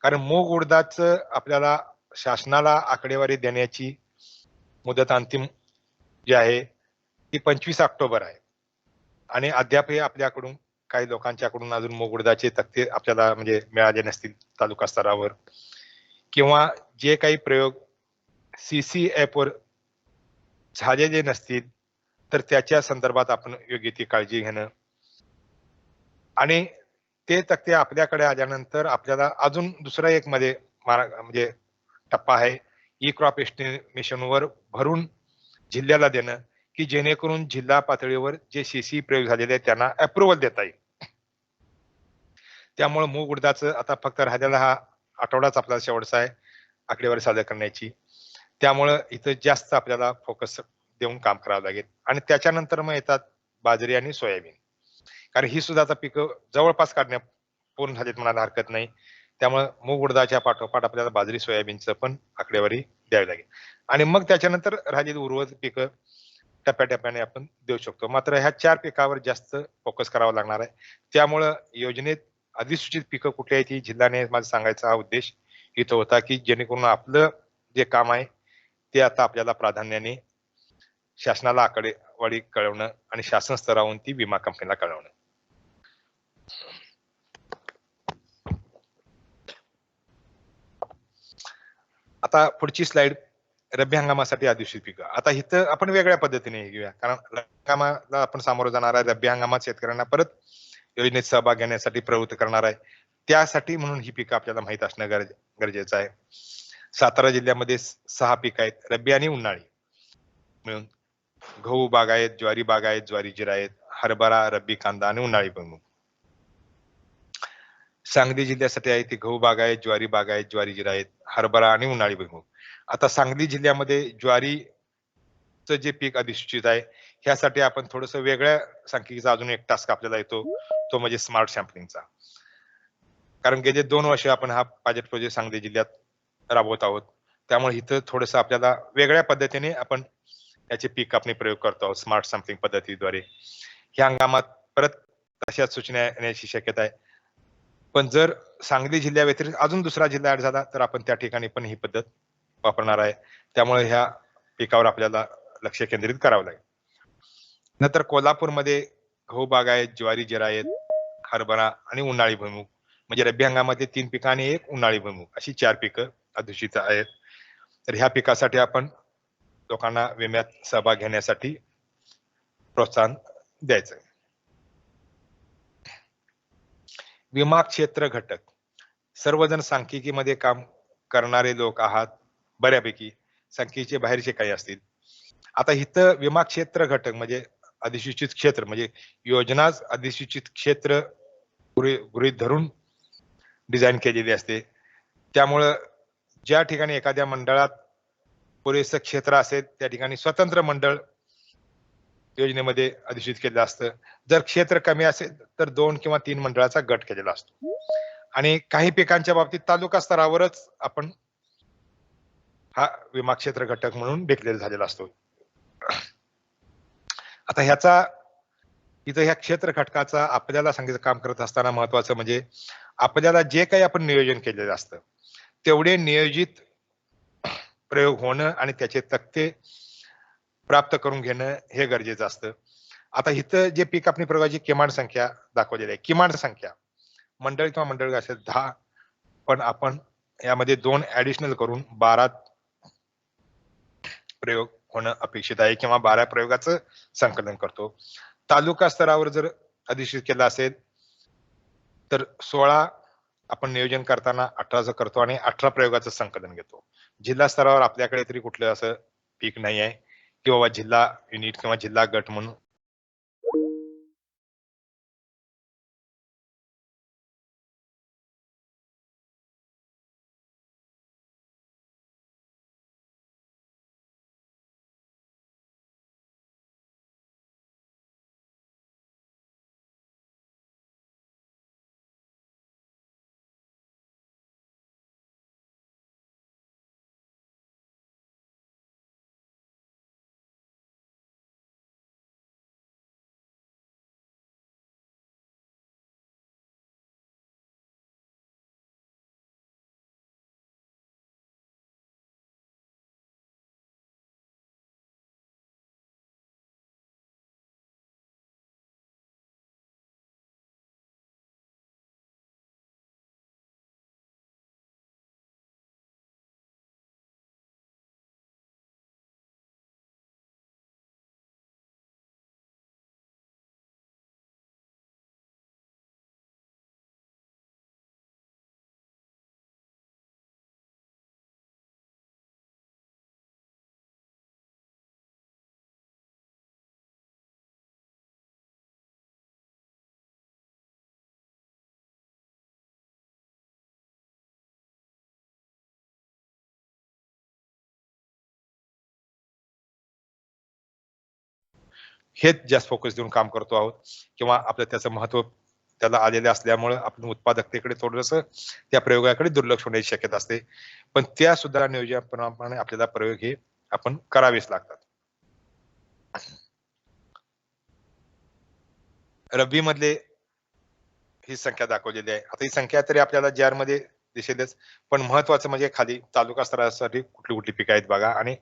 Speaker 1: कारण मूग, उडदाचं आपल्याला शासनाला आकडेवारी देण्याची मुदत अंतिम जी आहे ती 25 ऑक्टोबर आहे. आणि अद्यापही आपल्याकडून काही लोकांच्याकडून अजून मूग, उडदाचे तक्ते आपल्याला म्हणजे मिळाले नसतील तालुका स्तरावर किंवा जे काही प्रयोग CC ॲपवर झालेले नसतील, तर त्याच्या संदर्भात आपण योग्य ती काळजी घेणं आणि ते तक्ते आपल्याकडे आल्यानंतर आपल्याला अजून दुसरा एक मध्ये म्हणजे टप्पा आहे. ई-क्रॉप एस्टिमेशनवर भरून जिल्ह्याला देणं, की जेणेकरून जिल्हा पातळीवर जे CC प्रयोग झालेले आहेत त्यांना अप्रूव्हल देता येईल. त्यामुळे मूग, उडदाचं आता फक्त राहिलेला हा आठवडाच आपला शेवटचा आहे आकडेवारी सादर करण्याची. त्यामुळं इथं जास्त आपल्याला फोकस देऊन काम करावं लागेल आणि त्याच्यानंतर मग येतात बाजरी आणि सोयाबीन. कारण ही सुद्धा आता पिकं जवळपास पूर्ण झालीत म्हणायला हरकत नाही. त्यामुळे मूग, उडदाच्या पाठोपाठ आपल्याला बाजरी, सोयाबीनचं पण आकडेवारी द्यावी लागेल आणि मग त्याच्यानंतर राहिलेली उर्वरित पिकं टप्प्याटप्प्याने आपण देऊ शकतो. मात्र ह्या 4 पिकावर जास्त फोकस करावा लागणार आहे. त्यामुळं योजनेत अधिसूचित पिकं कुठली आहेत ही जिल्ह्याने माझा सांगायचा हा उद्देश इथं होता, की जेणेकरून आपलं जे काम आहे ते आता आपल्याला प्राधान्याने शासनाला आकडेवारी कळवणं आणि शासन स्तरावरून ती विमा कंपनीला कळवणं. आता पुढची स्लाइड रब्बी हंगामासाठी अधिसूचित पिकं. आता इथं आपण वेगळ्या पद्धतीने घेऊया. कारण रब्बी हंगामाला आपण सामोरं जाणार आहे. रब्बी हंगामात शेतकऱ्यांना परत योजनेत सहभाग घेण्यासाठी प्रवृत्त करणार आहे. त्यासाठी म्हणून ही पिकं आपल्याला माहीत असणं गरजेचं आहे. सातारा जिल्ह्यामध्ये 6 पिकं आहेत. रब्बी आणि उन्हाळी मिळून. गहू बागायत, ज्वारी बागायत, ज्वारी जिरायत, हरभरा, रब्बी कांदा आणि उन्हाळी भुईमूग. सांगली जिल्ह्यासाठी आहे ते गहू बागायत, ज्वारी बागायत, ज्वारी जिरायत, हरभरा आणि उन्हाळी भुईमूग. आता सांगली जिल्ह्यामध्ये ज्वारीचं जे पीक अधिसूचित आहे, ह्यासाठी आपण थोडंसं वेगळ्या सांख्यिकीचा अजून एक टास्क आपल्याला येतो, तो म्हणजे स्मार्ट सॅम्पलिंगचा. कारण गेले 2 वर्ष आपण हा पायलट प्रोजेक्ट सांगली जिल्ह्यात राबवत आहोत. त्यामुळे इथं थोडंसं आपल्याला वेगळ्या पद्धतीने आपण याचे पीक कापणी प्रयोग करतो आहोत स्मार्ट सॅम्पलिंग पद्धतीद्वारे. ह्या हंगामात परत तशाच सूचना येण्याची शक्यता आहे. पण जर सांगली जिल्ह्याव्यतिरिक्त अजून दुसरा जिल्हा ऍड झाला तर आपण त्या ठिकाणी पण ही पद्धत वापरणार आहे. त्यामुळे ह्या पिकावर आपल्याला लक्ष केंद्रित करावं लागेल. नंतर कोल्हापूरमध्ये गहू बागायत, ज्वारी जिरायत, हरभरा आणि उन्हाळी भुईमूग म्हणजे रब्बी हंगामामध्ये 3 पिकं आणि 1 उन्हाळी भुईमूग अशी 4 पिकं अधिसूचित आहेत. तर ह्या पिकासाठी आपण लोकांना विम्यात सहभाग घेण्यासाठी प्रोत्साहन द्यायचं. विमा क्षेत्र घटक. सर्वजण सांख्यिकीमध्ये काम करणारे लोक आहात बऱ्यापैकी. सांख्यिकीचे बाहेरचे काही असतील. आता इथं विमा क्षेत्र घटक म्हणजे अधिसूचित क्षेत्र म्हणजे योजनाच अधिसूचित क्षेत्र गृहीत धरून डिझाईन केलेली असते. त्यामुळं ज्या ठिकाणी एखाद्या मंडळात पुरेसं क्षेत्र असेल त्या ठिकाणी स्वतंत्र मंडळ योजनेमध्ये अधिसूचित केलेलं असतं. जर क्षेत्र कमी असेल तर 2 किंवा 3 मंडळाचा गट केलेला असतो. आणि काही पिकांच्या बाबतीत तालुका स्तरावरच आपण हा विमा क्षेत्र घटक म्हणून डिक्लेअर झालेला असतो. आता ह्याचा इथं ह्या क्षेत्र घटकाचा आपल्याला सांगायचं काम करत असताना महत्वाचं म्हणजे आपल्याला जे काही आपण नियोजन केलेलं असतं तेवढे नियोजित प्रयोग होणं आणि त्याचे तक्ते प्राप्त करून घेणं हे गरजेचं असतं. आता इथं जे पीक कापणी प्रयोगाची किमान संख्या दाखवलेली आहे. किमान संख्या मंडळ किंवा मंडळ असेल 10, पण आपण यामध्ये 2 ॲडिशनल करून 12 प्रयोग होणं अपेक्षित आहे किंवा 12 प्रयोगाचं संकलन करतो. तालुका स्तरावर जर अधिसूचित केलं असेल तर 16 आपण नियोजन करताना 18चं करतो आणि 18 प्रयोगाचं संकलन घेतो. जिल्हा स्तरावर आपल्याकडे तरी कुठलं असं पीक नाही आहे की बाबा जिल्हा युनिट किंवा जिल्हा गट म्हणून हेच जास्त फोकस देऊन काम करतो आहोत किंवा आपलं त्याचं महत्व त्याला आलेलं असल्यामुळं आपण उत्पादकतेकडे थोडंसं त्या प्रयोगाकडे दुर्लक्ष होण्याची शक्यता असते. पण त्या सुद्धा नियोजनाप्रमाणे आपल्याला प्रयोग हे आपण करावेच लागतात. रब्बी मधले ही संख्या दाखवलेली आहे. आता ही संख्या तरी आपल्याला मध्ये दिसेलच. पण महत्वाचं म्हणजे खाली तालुका स्तरासाठी कुठली-कुठली पिकं आहेत बघा आणि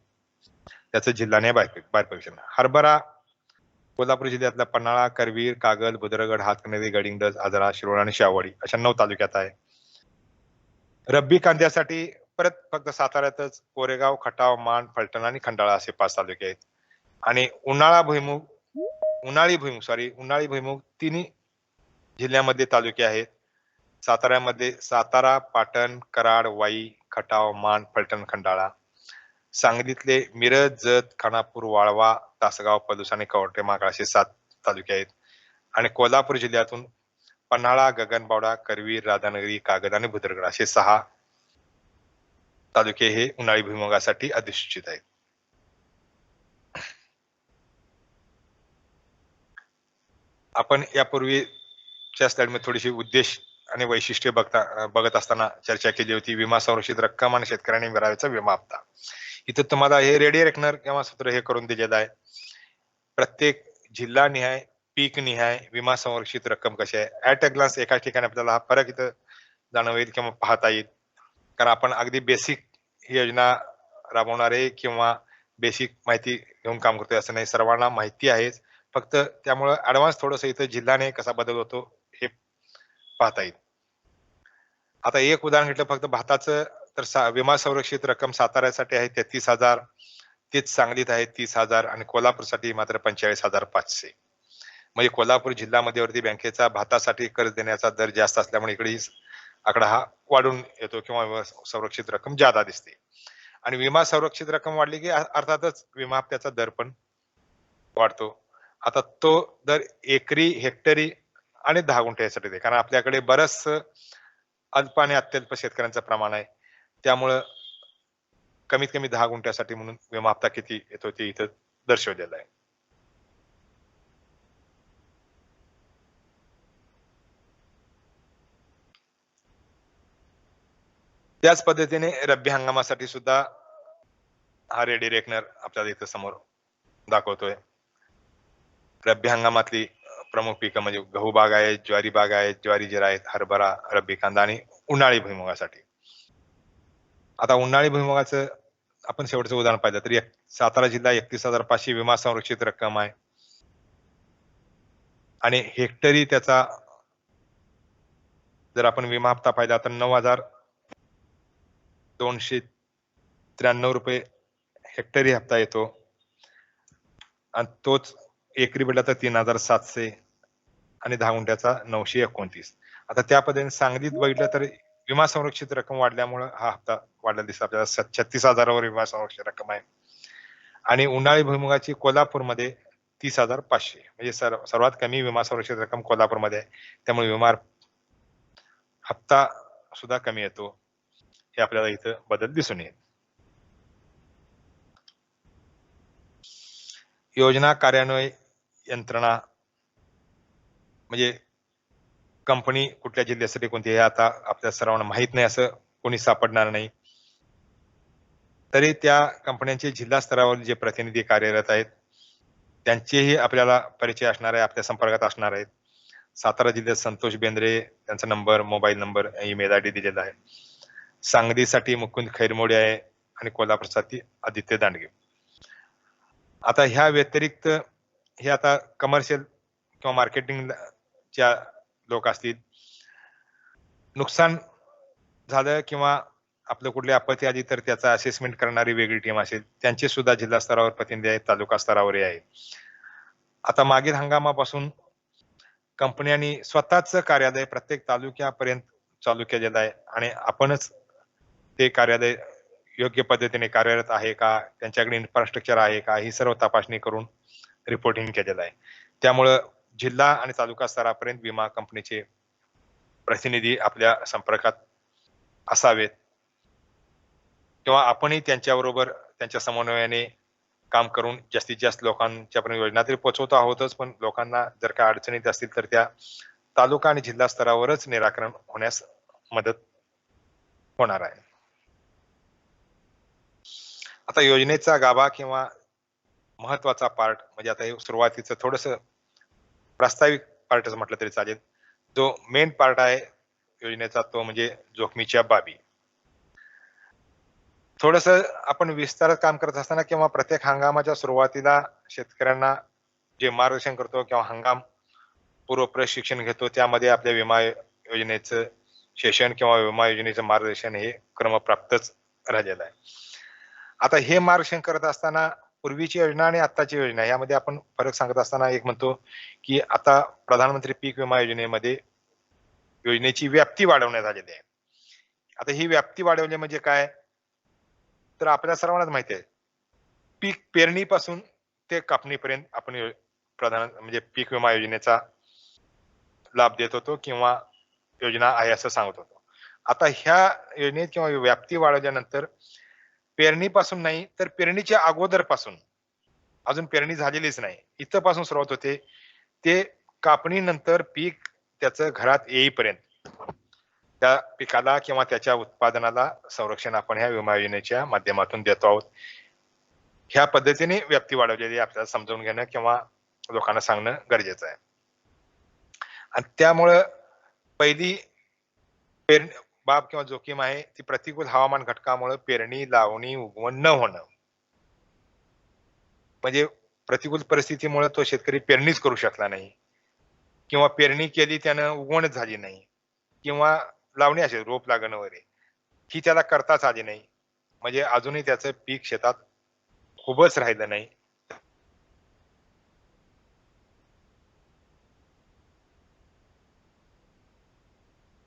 Speaker 1: त्याचं जिल्हाने बायफर्केशन. हरभरा कोल्हापूर जिल्ह्यातला पन्हाळा, करवीर, कागल, बुद्रगड, हातकणंगले, गडिंग्लज, आजरा, शिरोळ आणि शाहवाडी अशा 9 तालुक्यात आहे. रब्बी कांद्यासाठी परत फक्त साताऱ्यातच कोरेगाव, खटाव, माण, फलटण आणि खंडाळा असे 5 तालुके आहेत. आणि उन्हाळी भुईमूग तिन्ही जिल्ह्यामध्ये तालुके आहेत. साताऱ्यामध्ये सातारा, पाटण, कराड, वाई, खटाव, माण, फलटण, खंडाळा. सांगलीतले मिरज, जत, खानापूर, वाळवा, तासगाव, पलूस आणि कवठेमहांकाळ असे 7 तालुके आहेत. आणि कोल्हापूर जिल्ह्यातून पन्हाळा, गगनबावडा, करवीर, राधानगरी, कागद आणि भुदरगड असे 6 तालुके हे उन्हाळी भुईमुगासाठी अधिसूचित आहेत. आपण यापूर्वीच्या स्लाइडमध्ये थोडीशी उद्देश आणि वैशिष्ट्ये बघत असताना चर्चा केली होती. विमा संरक्षित रक्कम आणि शेतकऱ्यांनी भरायचा विमा हप्ता. इथं तुम्हाला हे रेडी रेकनर किंवा सूत्र हे करून दिलेलं आहे. प्रत्येक जिल्हानिहाय, पीकनिहाय विमा संरक्षित रक्कम कशी आहे. ॲट अ ग्लान्स एकाच ठिकाणी आपल्याला हा फरक इथं जाणवेल किंवा पाहता येईल. कारण आपण अगदी बेसिक योजना राबवणारे किंवा बेसिक माहिती घेऊन काम करतोय असं नाही. सर्वांना माहिती आहेच. फक्त त्यामुळं ॲडव्हान्स थोडंसं इथं जिल्ह्याने कसा बदल होतो हे पाहता येईल. आता एक उदाहरण घेतलं फक्त भाताचं तर विमा संरक्षित रक्कम साताऱ्यासाठी आहे 33,000, तीच सांगलीत आहे 30,000 आणि कोल्हापूरसाठी मात्र 45,500. म्हणजे कोल्हापूर जिल्हा मध्यवर्ती बँकेचा भातासाठी कर्ज देण्याचा दर जास्त असल्यामुळे इकडे आकडा हा वाढून येतो किंवा विमा संरक्षित रक्कम जादा दिसते. आणि विमा संरक्षित रक्कम वाढली की अर्थातच विमा हप्त्याचा दर पण वाढतो. आता तो दर एकरी, हेक्टरी आणि 10 गुंठे यासाठी आहे. कारण आपल्याकडे बरंचसं अल्प आणि अत्यल्प शेतकऱ्यांचं प्रमाण आहे. त्यामुळं कमीत कमी 10 गुंठ्यासाठी म्हणून विमा हप्ता किती येतो ते इथं दर्शवलेलं आहे. त्याच पद्धतीने रब्बी हंगामासाठी सुद्धा हा रेडी रेकनर आपल्याला इथं समोर दाखवतोय. रब्बी हंगामातली प्रमुख पिकं म्हणजे गहू बाग आहे, ज्वारी बाग आहे, ज्वारी जिरा आहेत, हरभरा, रब्बी कांदा आणि उन्हाळी भुईमुगासाठी. आता उन्हाळी भुईमुगाचं आपण शेवटचं उदाहरण पाहिलं तर सातारा जिल्हा 31,500 विमा संरक्षित रक्कम आहे आणि हेक्टरी त्याचा जर आपण विमा हप्ता पाहिला तर ₹9,293 हेक्टरी हप्ता येतो आणि तोच एकरी भेटला तर 3,700 आणि 10 गुंठ्याचा 929. आता त्या पद्धतीने सांगलीत बघितलं तर विमा संरक्षित रक्कम वाढल्यामुळे हा हप्ता वाढलेला दिसतो आपल्याला 36,000 वर विमा संरक्षित रक्कम आहे आणि उन्हाळी भुईमुगाची कोल्हापूरमध्ये 30,500 म्हणजे सर्वात कमी विमा संरक्षित रक्कम कोल्हापूरमध्ये आहे. त्यामुळे विमा हप्ता सुद्धा कमी येतो. हे आपल्याला इथं बदल दिसून येईल. योजना कार्यान्वयन यंत्रणा म्हणजे कंपनी कुठल्या जिल्ह्यासाठी कोणती हे आता आपल्या सर्वांना माहित नाही असं कोणी सापडणार नाही. तरी त्या कंपन्यांचे जिल्हा स्तरावर जे प्रतिनिधी कार्यरत आहेत त्यांचेही आपल्याला परिचय असणार आहे, आपल्या संपर्कात असणार आहेत. सातारा जिल्ह्यात संतोष बेंद्रे त्यांचा number, mobile number, email ID दिलेला आहे. सांगलीसाठी मुकुंद खैरमोडे आहे आणि कोल्हापूरसाठी आदित्य दांडगे. आता ह्या व्यतिरिक्त हे आता कमर्शियल किंवा मार्केटिंगच्या लोक असतील. नुकसान झालं किंवा आपलं कुठली आपत्ती आली तर त्याचा असेसमेंट करणारी वेगळी टीम असेल, त्यांचे सुद्धा जिल्हा स्तरावर प्रतिनिधी आहेत, तालुका स्तरावरही आहेत. आता मागील हंगामापासून कंपन्यांनी स्वतःचं कार्यालय प्रत्येक तालुक्यापर्यंत चालू केलेलं आहे आणि आपणच ते कार्यालय योग्य पद्धतीने कार्यरत आहे का, त्यांच्याकडे इन्फ्रास्ट्रक्चर आहे का, ही सर्व तपासणी करून रिपोर्टिंग केलेलं आहे. त्यामुळं जिल्हा आणि तालुका स्तरापर्यंत विमा कंपनीचे प्रतिनिधी आपल्या संपर्कात असावेत किंवा आपणही त्यांच्याबरोबर त्यांच्या समन्वयाने काम करून जास्तीत जास्त लोकांच्यापर्यंत योजना तरी पोहोचवतो आहोतच, पण लोकांना जर काही अडचणीत असतील तर त्या तालुका आणि जिल्हा स्तरावरच निराकरण होण्यास मदत होणार आहे. आता योजनेचा गाभा किंवा महत्वाचा पार्ट म्हणजे आता हे सुरुवातीचं थोडंसं प्रास्ताविक पार्टच म्हटलं तरी चालेल. जो मेन पार्ट आहे योजनेचा तो म्हणजे जोखमीच्या बाबी. थोडंसं आपण विस्तारात काम करत असताना किंवा प्रत्येक हंगामाच्या सुरुवातीला शेतकऱ्यांना जे मार्गदर्शन करतो किंवा हंगाम पूर्व प्रशिक्षण घेतो त्यामध्ये आपल्या विमा योजनेचं सेशन किंवा विमा योजनेचं मार्गदर्शन हे क्रमप्राप्तच राहिलेलं आहे. आता हे मार्गदर्शन करत असताना पूर्वीची योजना आणि आत्ताची योजना यामध्ये आपण फरक सांगत असताना एक म्हणतो की आता प्रधानमंत्री पीक विमा योजनेमध्ये योजनेची व्याप्ती वाढवण्यात आलेली आहे. आता ही व्याप्ती वाढवली म्हणजे काय, तर आपल्या सर्वांनाच माहिती आहे पीक पेरणीपासून ते कापणीपर्यंत आपण प्रधान म्हणजे पीक विमा योजनेचा लाभ देत होतो किंवा योजना आहे असं सांगत होतो. आता ह्या योजनेत किंवा व्याप्ती वाढवल्यानंतर पेरणीपासून नाही तर पेरणीच्या अगोदर पासून अजून पेरणी झालेलीच नाही इथं पासून सुरुवात होते ते कापणीनंतर पीक त्याचं घरात येईपर्यंत त्या पिकाला किंवा त्याच्या उत्पादनाला संरक्षण आपण ह्या विमा योजनेच्या माध्यमातून देतो आहोत. ह्या पद्धतीने व्याप्ती वाढवलेली आपल्याला समजून घेणं किंवा लोकांना सांगणं गरजेचं आहे. आणि त्यामुळं पहिली बाब किंवा जोखीम आहे ती प्रतिकूल हवामान घटकामुळे पेरणी, लावणी, उगवण न होणं. म्हणजे प्रतिकूल परिस्थितीमुळे तो शेतकरी पेरणीच करू शकला नाही किंवा पेरणी केली त्यानं उगवणच झाली नाही किंवा लावणी असेल रोप लागणं वगैरे ही त्याला करताच आली नाही. म्हणजे अजूनही त्याचं पीक शेतात खूपच राहिलं नाही.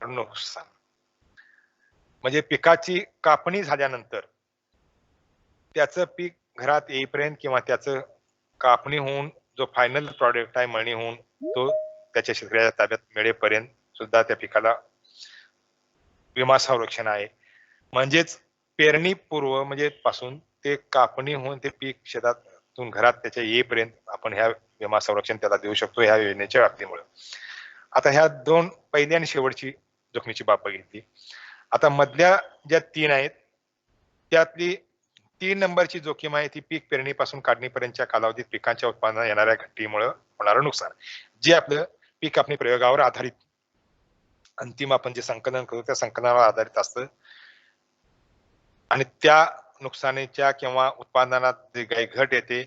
Speaker 1: नुकसान म्हणजे पिकाची कापणी झाल्यानंतर त्याचं पीक घरात येईपर्यंत किंवा त्याचं कापणी होऊन जो फायनल प्रॉडक्ट आहे मळणी होऊन तो त्याच्या शेतकऱ्याच्या ताब्यात मिळेपर्यंत सुद्धा त्या पिकाला विमा संरक्षण आहे. म्हणजेच पेरणी पूर्व म्हणजे पासून ते कापणी होऊन ते पीक शेतातून घरात त्याच्या येईपर्यंत आपण ह्या विमा संरक्षण त्याला देऊ शकतो ह्या योजनेच्या व्याप्तीमुळे. आता ह्या दोन पहिली आणि शेवटची जोखमीची बाब बघितली. आता मधल्या ज्या तीन आहेत त्यातली 3 नंबरची जोखीम आहे ती पीक पेरणीपासून काढणीपर्यंतच्या कालावधीत पिकांच्या उत्पादनात येणाऱ्या घटीमुळे होणारं नुकसान. जे आपलं पीक कापणी प्रयोगावर आधारित अंतिम आपण जे संकलन करतो त्या संकलनावर आधारित असतं आणि त्या नुकसानीच्या किंवा उत्पादनात जे काही घट येते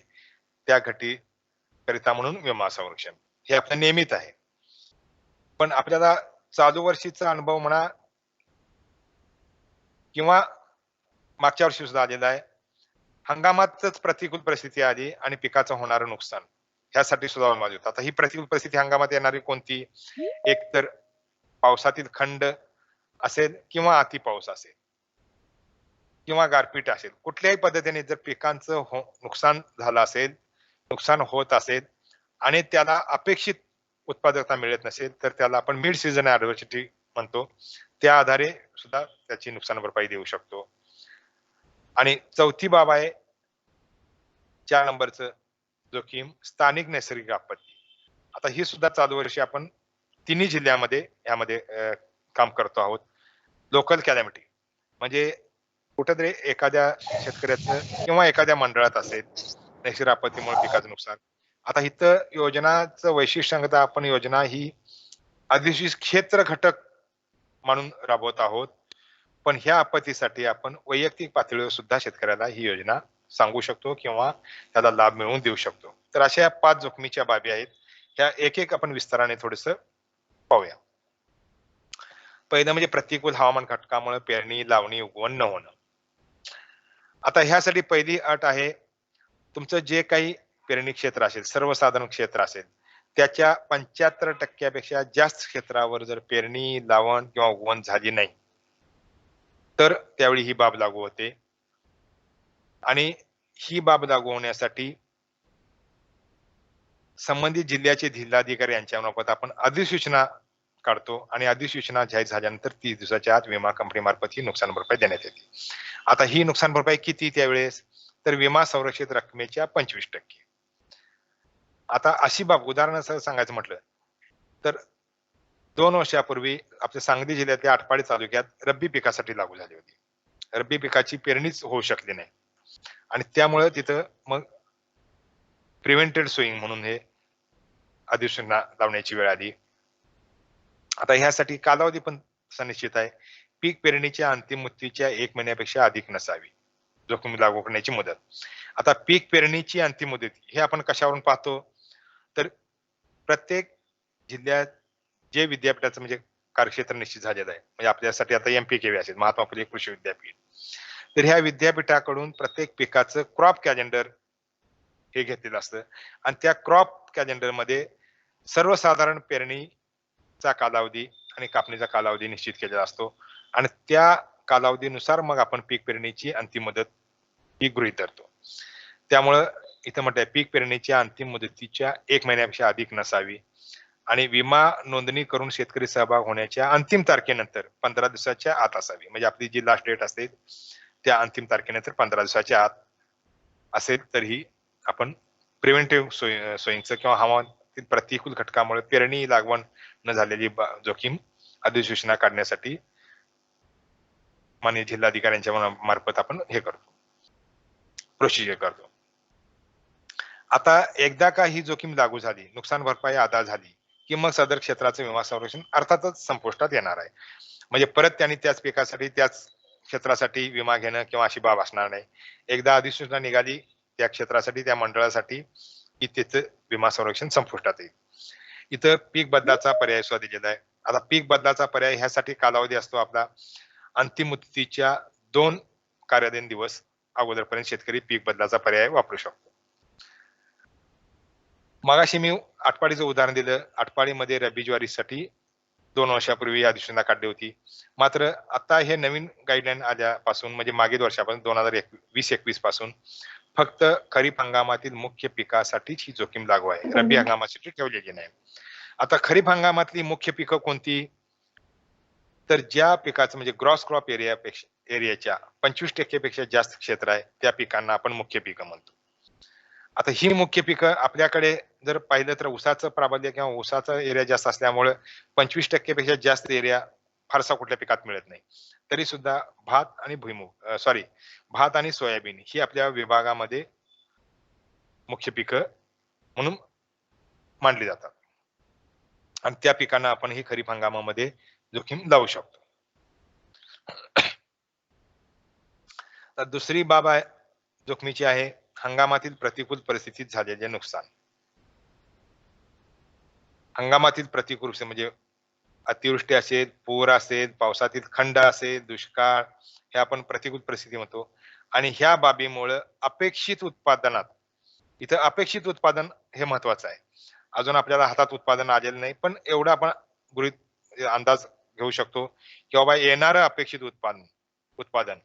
Speaker 1: त्या घटी करिता म्हणून विमा संरक्षण हे आपलं नेहमीच आहे. पण आपल्याला चालू वर्षीचा अनुभव म्हणा किंवा मागच्या वर्षी सुद्धा आलेला आहे. हंगामातच प्रतिकूल परिस्थिती आली आणि पिकाचं होणारं नुकसान ह्यासाठी सुद्धा विमा देतो. आता ही प्रतिकूल परिस्थिती हंगामात येणारी कोणती? एक तर पावसातील खंड असेल किंवा अति पाऊस असेल किंवा गारपीट असेल. कुठल्याही पद्धतीने जर पिकांचं नुकसान झालं असेल, नुकसान होत असेल आणि त्याला अपेक्षित उत्पादकता मिळत नसेल तर त्याला आपण मिड सीझन ॲडव्हर्सिटी म्हणतो. त्या आधारे सुद्धा त्याची नुकसान भरपाई देऊ शकतो. आणि चौथी बाब आहे 4 नंबरचं जोखीम स्थानिक नैसर्गिक आपत्ती. आता ही सुद्धा चालू वर्षी आपण तिन्ही जिल्ह्यामध्ये यामध्ये काम करतो आहोत. लोकल कॅलॅमिटी म्हणजे कुठेतरी एखाद्या शेतकऱ्याचं किंवा एखाद्या मंडळात असेल नैसर्गिक आपत्तीमुळे पिकाचं नुकसान. आता इथं योजनाचं वैशिष्ट्य सांगता आपण योजना ही अधिसूचित क्षेत्र घटक म्हणून राबवत आहोत. पण ह्या आपत्तीसाठी आपण वैयक्तिक पातळीवर सुद्धा शेतकऱ्याला ही योजना सांगू शकतो किंवा त्याला लाभ मिळवून देऊ शकतो. तर अशा या 5 जोखमीच्या बाबी आहेत. ह्या एक आपण विस्ताराने थोडंसं पाहूया. पहिलं म्हणजे प्रतिकूल हवामान घटकामुळे पेरणी, लावणी, उगवण न होणं. आता ह्यासाठी पहिली अट आहे तुमचं जे काही पेरणी क्षेत्र असेल, सर्वसाधारण क्षेत्र असेल, त्याच्या 75% पेक्षा जास्त क्षेत्रावर जर पेरणी, लावण किंवा उगवण झाली नाही, तर त्यावेळी ही बाब लागू होते. आणि ही बाब लागू होण्यासाठी संबंधित जिल्ह्याचे जिल्हाधिकारी यांच्यामार्फत आपण अधिसूचना काढतो आणि अधिसूचना जाहीर झाल्यानंतर 30 दिवसाच्या आत विमा कंपनीमार्फत ही नुकसान भरपाई देण्यात येते. आता ही नुकसान भरपाई किती त्यावेळेस? तर विमा संरक्षित रकमेच्या 25%. आता अशी बाब उदाहरणासह सांगायचं म्हटलं तर 2 वर्षापूर्वी आपल्या सांगली जिल्ह्यातल्या आटपाडी तालुक्यात रब्बी पिकासाठी लागू झाली होती. रब्बी पिकाची पेरणीच होऊ शकली नाही आणि त्यामुळे तिथं मग प्रिव्हेंटेड सोईंग म्हणून हे अधिसूचना लावण्याची वेळ आली. आता ह्यासाठी कालावधी पण तसा निश्चित आहे. पीक पेरणीच्या अंतिम मुदतीच्या 1 महिन्यापेक्षा अधिक नसावी जोखीम लागू करण्याची मुदत. आता पीक पेरणीची अंतिम मुदत हे आपण कशावरून पाहतो? तर प्रत्येक जिल्ह्यात जे विद्यापीठाचं म्हणजे कार्यक्षेत्र निश्चित झालेलं आहे. म्हणजे आपल्यासाठी आता MPKV असेल, महात्मा फुले कृषी विद्यापीठ. तर ह्या विद्यापीठाकडून प्रत्येक पिकाचं क्रॉप कॅलेंडर हे घेतलेलं असतं आणि त्या क्रॉप कॅलेंडरमध्ये सर्वसाधारण पेरणीचा कालावधी आणि कापणीचा कालावधी निश्चित केलेला असतो आणि त्या कालावधीनुसार मग आपण पीक पेरणीची अंतिम मुदत ही गृहीत धरतो. त्यामुळं इथं म्हटलंय पीक पेरणीच्या अंतिम मुदतीच्या 1 महिन्यापेक्षा अधिक नसावी आणि विमा नोंदणी करून शेतकरी सहभाग होण्याच्या अंतिम तारखेनंतर 15 दिवसाच्या आत असावी. म्हणजे आपली जी लास्ट डेट असते त्या अंतिम तारखेनंतर 15 दिवसाच्या आत असेल तरीही आपण प्रिव्हेंटिव्ह सोयींचं किंवा हवामानातील प्रतिकूल घटकामुळे पेरणी लागवण न झालेली जोखीम अधिसूचना काढण्यासाठी माननीय जिल्हाधिकाऱ्यांच्या मार्फत आपण हे करतो, प्रोसिजर करतो. आता एकदा का ही जोखीम लागू झाली, नुकसान भरपाई अदा झाली की मग सदर क्षेत्राचं विमा संरक्षण अर्थातच संपुष्टात येणार आहे. म्हणजे परत त्यांनी त्याच पिकासाठी त्याच क्षेत्रासाठी विमा घेणं किंवा अशी बाब असणार नाही. एकदा अधिसूचना निघाली त्या क्षेत्रासाठी त्या मंडळासाठी की त्याचं विमा संरक्षण संपुष्टात येईल. इथं पीक बदलाचा पर्याय सुद्धा दिलेला आहे. आता पीक बदलाचा पर्याय ह्यासाठी कालावधी असतो आपला अंतिम मुदतीच्या 2 कार्यदिन दिवस अगोदरपर्यंत शेतकरी पीक बदलाचा पर्याय वापरू शकतो. मगाशी मी आटपाडीचं उदाहरण दिलं. आटपाडीमध्ये रब्बी ज्वारीसाठी 2 वर्षापूर्वी अधिसूचना काढली होती. मात्र आता हे नवीन गाईडलाईन आल्यापासून म्हणजे मागील वर्षापासून 2020-21 पासून फक्त खरीप हंगामातील मुख्य पिकासाठीच ही जोखीम लागू आहे. रब्बी हंगामासाठी ठेवलेली नाही. आता खरीप हंगामातली मुख्य पिकं कोणती? तर ज्या पिकाचं म्हणजे ग्रॉस क्रॉप एरियाच्या 25% पेक्षा जास्त क्षेत्र आहे त्या पिकांना आपण मुख्य पिकं म्हणतो. आता ही मुख्य पिकं आपल्याकडे जर पाहिलं तर ऊसाचं प्राबल्य किंवा ऊसाचा एरिया जास्त असल्यामुळे 25% पेक्षा जास्त एरिया फारसा कुठल्या पिकात मिळत नाही. तरी सुद्धा भात आणि भुईमूग भात आणि सोयाबीन ही आपल्या विभागामध्ये मुख्य पिकं म्हणून मानली जातात आणि त्या पिकांना आपण ही खरीप हंगामामध्ये जोखीम लावू शकतो. तर दुसरी बाब आहे जोखमीची आहे हंगामातील प्रतिकूल परिस्थितीत झालेले नुकसान. हंगामातील प्रतिकूल म्हणजे अतिवृष्टी असेल, पूर असेल, पावसातील खंड असेल, दुष्काळ हे आपण प्रतिकूल परिस्थिती म्हणतो. आणि ह्या बाबीमुळे अपेक्षित उत्पादनात इथं अपेक्षित उत्पादन हे महत्वाचं आहे. अजून आपल्याला हातात उत्पादन आलेलं नाही, पण एवढं आपण गृहीत अंदाज घेऊ शकतो की बाबा येणारं अपेक्षित उत्पादन उत्पादन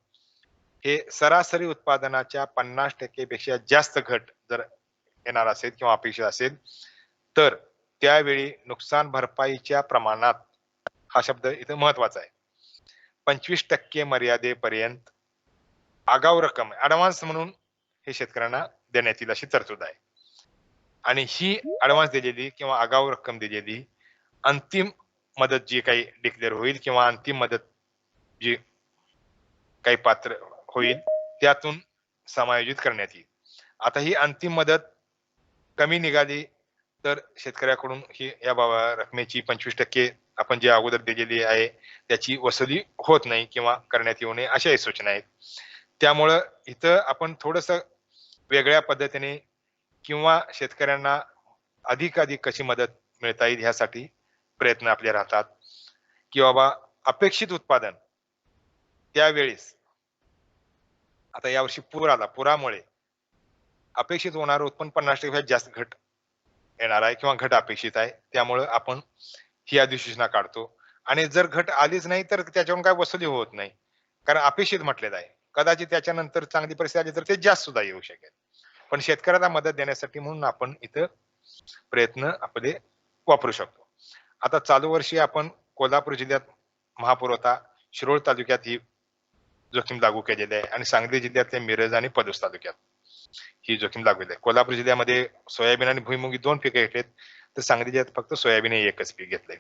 Speaker 1: हे सरासरी उत्पादनाच्या 50% पेक्षा जास्त घट जर येणार असेल किंवा अपेक्षित असेल, तर त्यावेळी नुकसान भरपाईच्या प्रमाणात हा शब्द इथे महत्वाचा आहे. 25% मर्यादेपर्यंत आगाऊ रक्कम ऍडव्हान्स म्हणून हे शेतकऱ्यांना देण्यात येईल अशी तरतूद आहे. आणि ही ऍडव्हान्स दिलेली किंवा आगाऊ रक्कम दिलेली अंतिम मदत जी काही डिक्लेअर होईल किंवा अंतिम मदत जी काही पात्र होईल त्यातून समायोजित करण्यात येईल. आता ही अंतिम मदत कमी निघाली तर शेतकऱ्याकडून ही या रकमेची 25% आपण जी अगोदर दिलेली आहे त्याची वसुली होत नाही किंवा करण्यात येऊ नये अशाही सूचना आहेत. त्यामुळं इथं आपण थोडस वेगळ्या पद्धतीने किंवा शेतकऱ्यांना अधिकाधिक कशी मदत मिळता येईल ह्यासाठी प्रयत्न आपले राहतात की बाबा अपेक्षित उत्पादन त्यावेळेस आता यावर्षी पूर आला, पुरामुळे अपेक्षित होणारं उत्पन्न 50% जास्त घट येणार आहे किंवा घट अपेक्षित आहे. त्यामुळे आपण ही अधिसूचना काढतो आणि जर घट आलीच नाही तर त्याच्यावरून काय वसुली होत नाही, कारण अपेक्षित म्हटलेलं आहे. कदाचित त्याच्यानंतर चांगली परिस्थिती आली तर ते जास्त सुद्धा येऊ शकेल. पण शेतकऱ्याला मदत देण्यासाठी म्हणून आपण इथं प्रयत्न आपले वापरू शकतो. आता चालू वर्षी आपण कोल्हापूर जिल्ह्यात महापुरवठा, शिरोळ तालुक्यात ही जोखीम लागू केलेली आहे आणि सांगली जिल्ह्यातल्या मिरज आणि पलूस तालुक्यात ही जोखीम लागू आहे. कोल्हापूर जिल्ह्यामध्ये सोयाबीन आणि भुईमुग 2 पिकं घेतलेत, तर सांगली जिल्ह्यात फक्त सोयाबीन हे एकच पीक घेतलंय.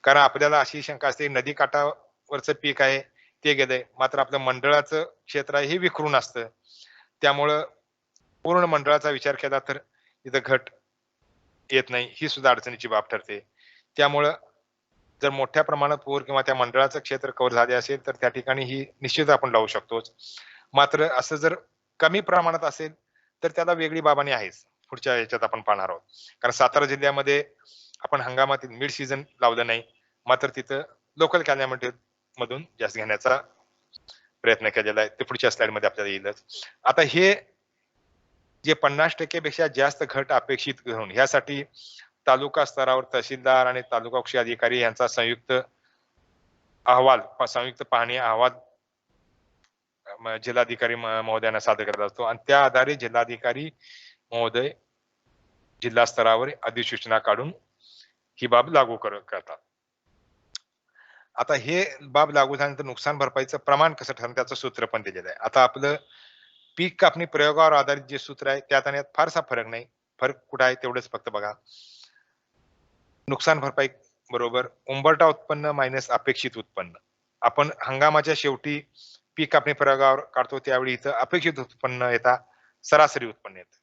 Speaker 1: कारण आपल्याला अशी शंका असते नदी काठावरचं पीक आहे ते गेलंय, मात्र आपलं मंडळाचं क्षेत्र आहे हे विखरून असतं. त्यामुळं पूर्ण मंडळाचा विचार केला तर इथं घट येत नाही, ही सुद्धा अडचणीची बाब ठरते. त्यामुळं जर मोठ्या प्रमाणात पूर किंवा त्या मंडळाचं क्षेत्र कव्हर झाले असेल तर त्या ठिकाणी ही निश्चित आपण लावू शकतोच. मात्र असं जर कमी प्रमाणात असेल तर त्याला वेगळी बाबानी आहेच. पुढच्या याच्यात आपण पाहणार आहोत. कारण सातारा जिल्ह्यामध्ये आपण हंगामातील मिड सीझन लावलं नाही, मात्र तिथं लोकल कॅलॅमिटी मधून जास्त घेण्याचा प्रयत्न केलेला आहे. ते पुढच्या स्लाइडमध्ये आपल्याला येईलच. आता हे जे 50% पेक्षा जास्त घट अपेक्षित घेऊन ह्यासाठी तालुका स्तरावर तहसीलदार आणि तालुका कृषी अधिकारी यांचा संयुक्त पाहणी अहवाल जिल्हाधिकारी महोदयांना सादर करत असतो आणि त्या आधारे जिल्हाधिकारी महोदय जिल्हा स्तरावर अधिसूचना काढून ही बाब लागू करतात. आता हे बाब लागू झाल्यानंतर नुकसान भरपाईचं प्रमाण कसं ठरवून त्याचं सूत्र पण दिलेलं आहे. आता आपलं पीक कापणी प्रयोगावर आधारित जे सूत्र आहे त्यात आणि फारसा फरक नाही. फरक कुठं आहे तेवढंच फक्त बघा. नुकसान भरपाई बरोबर उंबरठा उत्पन्न मायनस अपेक्षित उत्पन्न. आपण हंगामाच्या शेवटी पीक कापणी प्रयोगावर काढतो त्यावेळी इथं अपेक्षित उत्पन्न येता सरासरी उत्पन्न येतं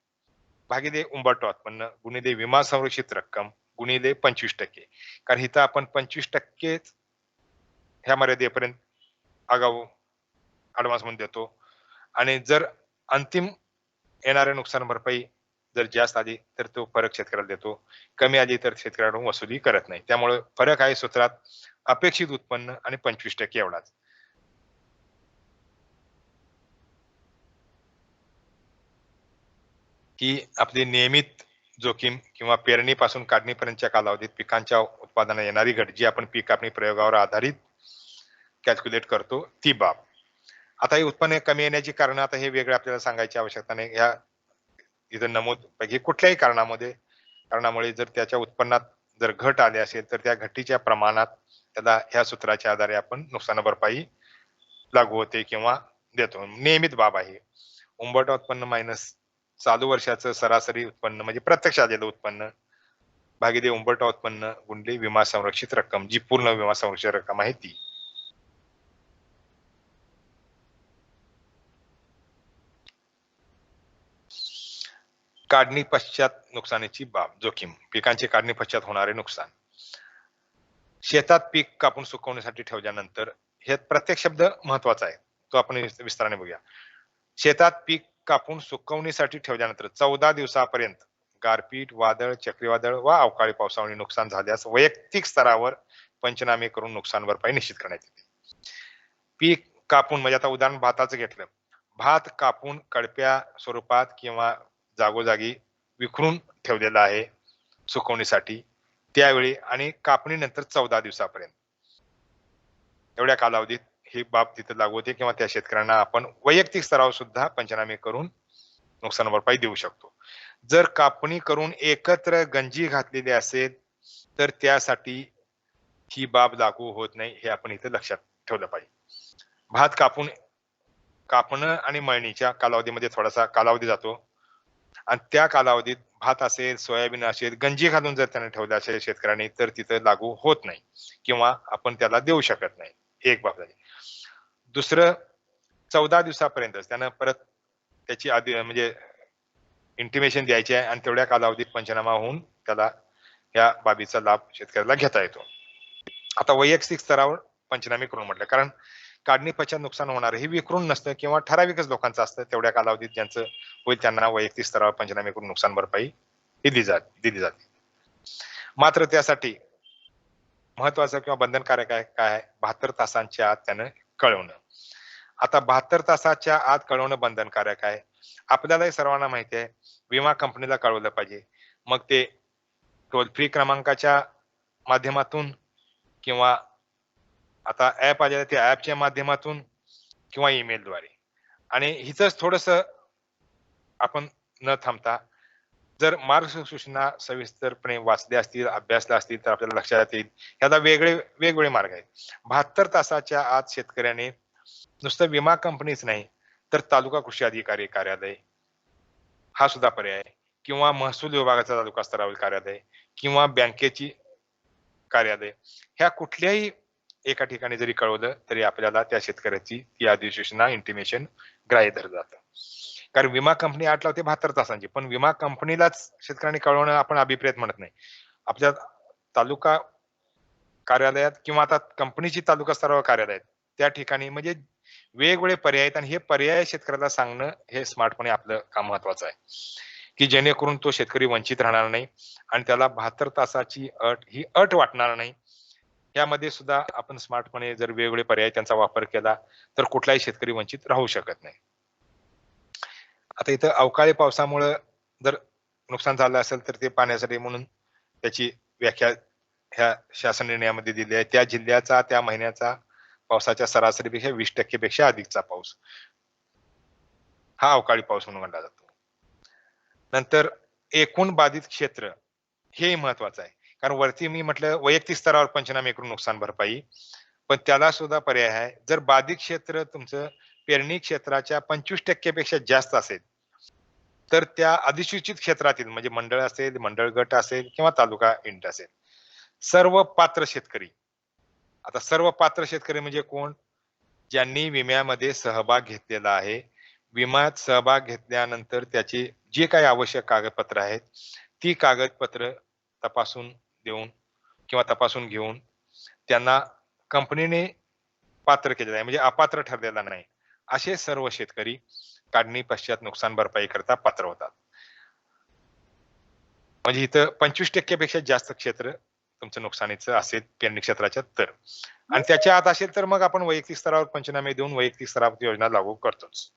Speaker 1: भागिले उंबरठा उत्पन्न गुणिले विमा संरक्षित रक्कम गुणिले 25%. कारण इथं आपण 25% ह्या मर्यादेपर्यंत आगाऊ ऍडव्हान्स म्हणून देतो आणि जर अंतिम येणाऱ्या नुकसान भरपाई जर जास्त आली तर तो फरक शेतकऱ्याला देतो, कमी आली तर शेतकऱ्याकडून वसुली करत नाही. त्यामुळे फरक आहे सूत्रात अपेक्षित उत्पन्न आणि 25% एवढाच. ही आपली नियमित जोखीम किंवा पेरणीपासून काढणीपर्यंतच्या कालावधीत पिकांच्या उत्पादनात येणारी घट जी आपण पीक कापणी प्रयोगावर आधारित कॅल्क्युलेट करतो ती बाब. आता हे उत्पन्न कमी येण्याची कारण आता हे वेगळं आपल्याला सांगायची आवश्यकता नाही. ह्या इथं नमूद पैकी कुठल्याही कारणामुळे जर त्याच्या उत्पन्नात जर घट आली असेल तर त्या घटीच्या प्रमाणात त्याला ह्या सूत्राच्या आधारे आपण नुकसान भरपाई लागू होते किंवा देतो. नियमित बाब आहे. उंबरठा उत्पन्न मायनस चालू वर्षाचं सरासरी उत्पन्न म्हणजे प्रत्यक्ष आलेलं उत्पन्न भागिले उंबरठा उत्पन्न गुणिले विमा संरक्षित रक्कम जी पूर्ण विमा संरक्षित रक्कम आहे ती. काढणी पश्चात नुकसानीची बाब जोखीम पिकांचे काढणी पश्चात होणारे नुकसान. शेतात पीक कापून सुकवण्यासाठी ठेवल्यानंतर हे प्रत्येक शब्द महत्वाचा आहे, तो आपण विस्ताराने बघूया. शेतात पीक कापून सुकवणीसाठी ठेवल्यानंतर 14 दिवसापर्यंत गारपीट, वादळ, चक्रीवादळ वा अवकाळी पावसामुळे नुकसान झाल्यास वैयक्तिक स्तरावर पंचनामे करून नुकसान भरपाई निश्चित करण्यात येते. पीक कापून म्हणजे आता उदाहरण भाताचं घेतलं. भात कापून कडप्या स्वरूपात किंवा जागोजागी विखरून ठेवलेला आहे सुकवणीसाठी, त्यावेळी आणि कापणीनंतर 14 दिवसापर्यंत एवढ्या कालावधीत ही बाब तिथे लागू होते किंवा त्या शेतकऱ्यांना आपण वैयक्तिक स्तरावर सुद्धा पंचनामे करून नुकसान भरपाई देऊ शकतो. जर कापणी करून एकत्र गंजी घातलेली असेल तर त्यासाठी ही बाब लागू होत नाही, हे आपण इथे लक्षात ठेवलं पाहिजे. भात कापणं आणि मळणीच्या कालावधीमध्ये थोडासा कालावधी जातो आणि त्या कालावधीत भात असेल, सोयाबीन असेल, गंजी घालून जर त्याने ठेवलं असेल शेतकऱ्यांनी तर तिथं लागू होत नाही किंवा आपण त्याला देऊ शकत नाही. एक बाब झाली. दुसरं 14 दिवसापर्यंतच त्यानं परत त्याची आधी म्हणजे इंटिमेशन द्यायची आहे आणि तेवढ्या कालावधीत पंचनामा होऊन त्याला या बाबीचा लाभ शेतकऱ्याला घेता येतो. आता वैयक्तिक स्तरावर पंचनामे करून म्हटलं, कारण काढणी पश्चात नुकसान होणार हे विखरून नसतं किंवा ठराविकच लोकांचं असतं. तेवढ्या कालावधीत ज्यांचं होईल त्यांना वैयक्तिक स्तरावर पंचनामे करून नुकसान भरपाई दिली जाते. मात्र त्यासाठी महत्वाचं किंवा बंधनकारक काय आहे, 72 तासांच्या आत त्यानं कळवणं. आता 72 तासाच्या आत कळवणं बंधनकारक आहे. आपल्यालाही सर्वांना माहिती आहे, विमा कंपनीला कळवलं पाहिजे. मग ते टोल फ्री क्रमांकाच्या माध्यमातून किंवा आता ऍप आलेलं त्या ऍपच्या माध्यमातून किंवा ईमेलद्वारे. आणि हिचंच थोडंसं आपण न थांबता जर मार्गसूचना सविस्तरपणे वाचल्या असतील, अभ्यासल्या असतील तर आपल्याला लक्षात येईल ह्याला वेगवेगळे मार्ग आहेत. 72 तासाच्या आत शेतकऱ्याने नुसतं विमा कंपनीच नाही तर तालुका कृषी अधिकारी कार्यालय हा सुद्धा पर्याय आहे किंवा महसूल विभागाचा तालुका स्तरावर कार्यालय किंवा बँकेची कार्यालय ह्या कुठल्याही एका ठिकाणी जरी कळवलं तरी आपल्याला त्या शेतकऱ्याची ती अधिसूचना इंटिमेशन ग्राह्य धरलं जातं. कारण विमा कंपनी अट लावते 72 तासांची, पण विमा कंपनीलाच शेतकऱ्यांनी कळवणं आपण अभिप्रेत म्हणत नाही. आपल्या तालुका कार्यालयात किंवा आता कंपनीची तालुका स्तरावर कार्यालय आहेत त्या ठिकाणी म्हणजे वेगवेगळे पर्याय आहेत आणि हे पर्याय शेतकऱ्याला सांगणं हे स्मार्टपणे आपलं काम महत्वाचं आहे, की जेणेकरून तो शेतकरी वंचित राहणार नाही आणि त्याला 72 तासाची ही अट वाटणार नाही. यामध्ये सुद्धा आपण स्मार्टपणे जर वेगवेगळे पर्याय त्यांचा वापर केला तर कुठलाही शेतकरी वंचित राहू शकत नाही. आता इथं अवकाळी पावसामुळे जर नुकसान झालं असेल तर ते पाण्यासाठी म्हणून त्याची व्याख्या ह्या शासन निर्णयामध्ये दिली आहे. त्या जिल्ह्याचा त्या महिन्याचा पावसाच्या सरासरीपेक्षा 20% पेक्षा अधिकचा पाऊस हा अवकाळी पाऊस म्हणून मानला जातो. नंतर एकूण बाधित क्षेत्र हे महत्वाचं आहे, कारण वरती मी म्हटलं वैयक्तिक स्तरावर पंचनामे करून नुकसान भरपाई, पण त्याला सुद्धा पर्याय आहे. जर बाधित क्षेत्र तुमचं पेरणी क्षेत्राच्या 25% पेक्षा जास्त असेल तर त्या अधिसूचित क्षेत्रातील म्हणजे मंडळ असेल, मंडळ गट असेल किंवा तालुका इंट असेल, सर्व पात्र शेतकरी. आता सर्व पात्र शेतकरी म्हणजे कोण? ज्यांनी विम्यामध्ये सहभाग घेतलेला आहे. विम्यात सहभाग घेतल्यानंतर त्याची जे काही आवश्यक कागदपत्र आहेत ती कागदपत्र तपासून देऊन किंवा तपासून घेऊन त्यांना कंपनीने पात्र केलेलं आहे म्हणजे अपात्र ठरलेला नाही, असे सर्व शेतकरी काढणी पश्चात नुकसान भरपाई करता पात्र होतात. म्हणजे इथं 25% पेक्षा जास्त क्षेत्र तुमचं नुकसानीचं असेल पेरणी क्षेत्राच्या तर, आणि त्याच्या आत असेल तर मग आपण वैयक्तिक स्तरावर पंचनामे देऊन वैयक्तिक स्तरावर योजना लागू करतोच.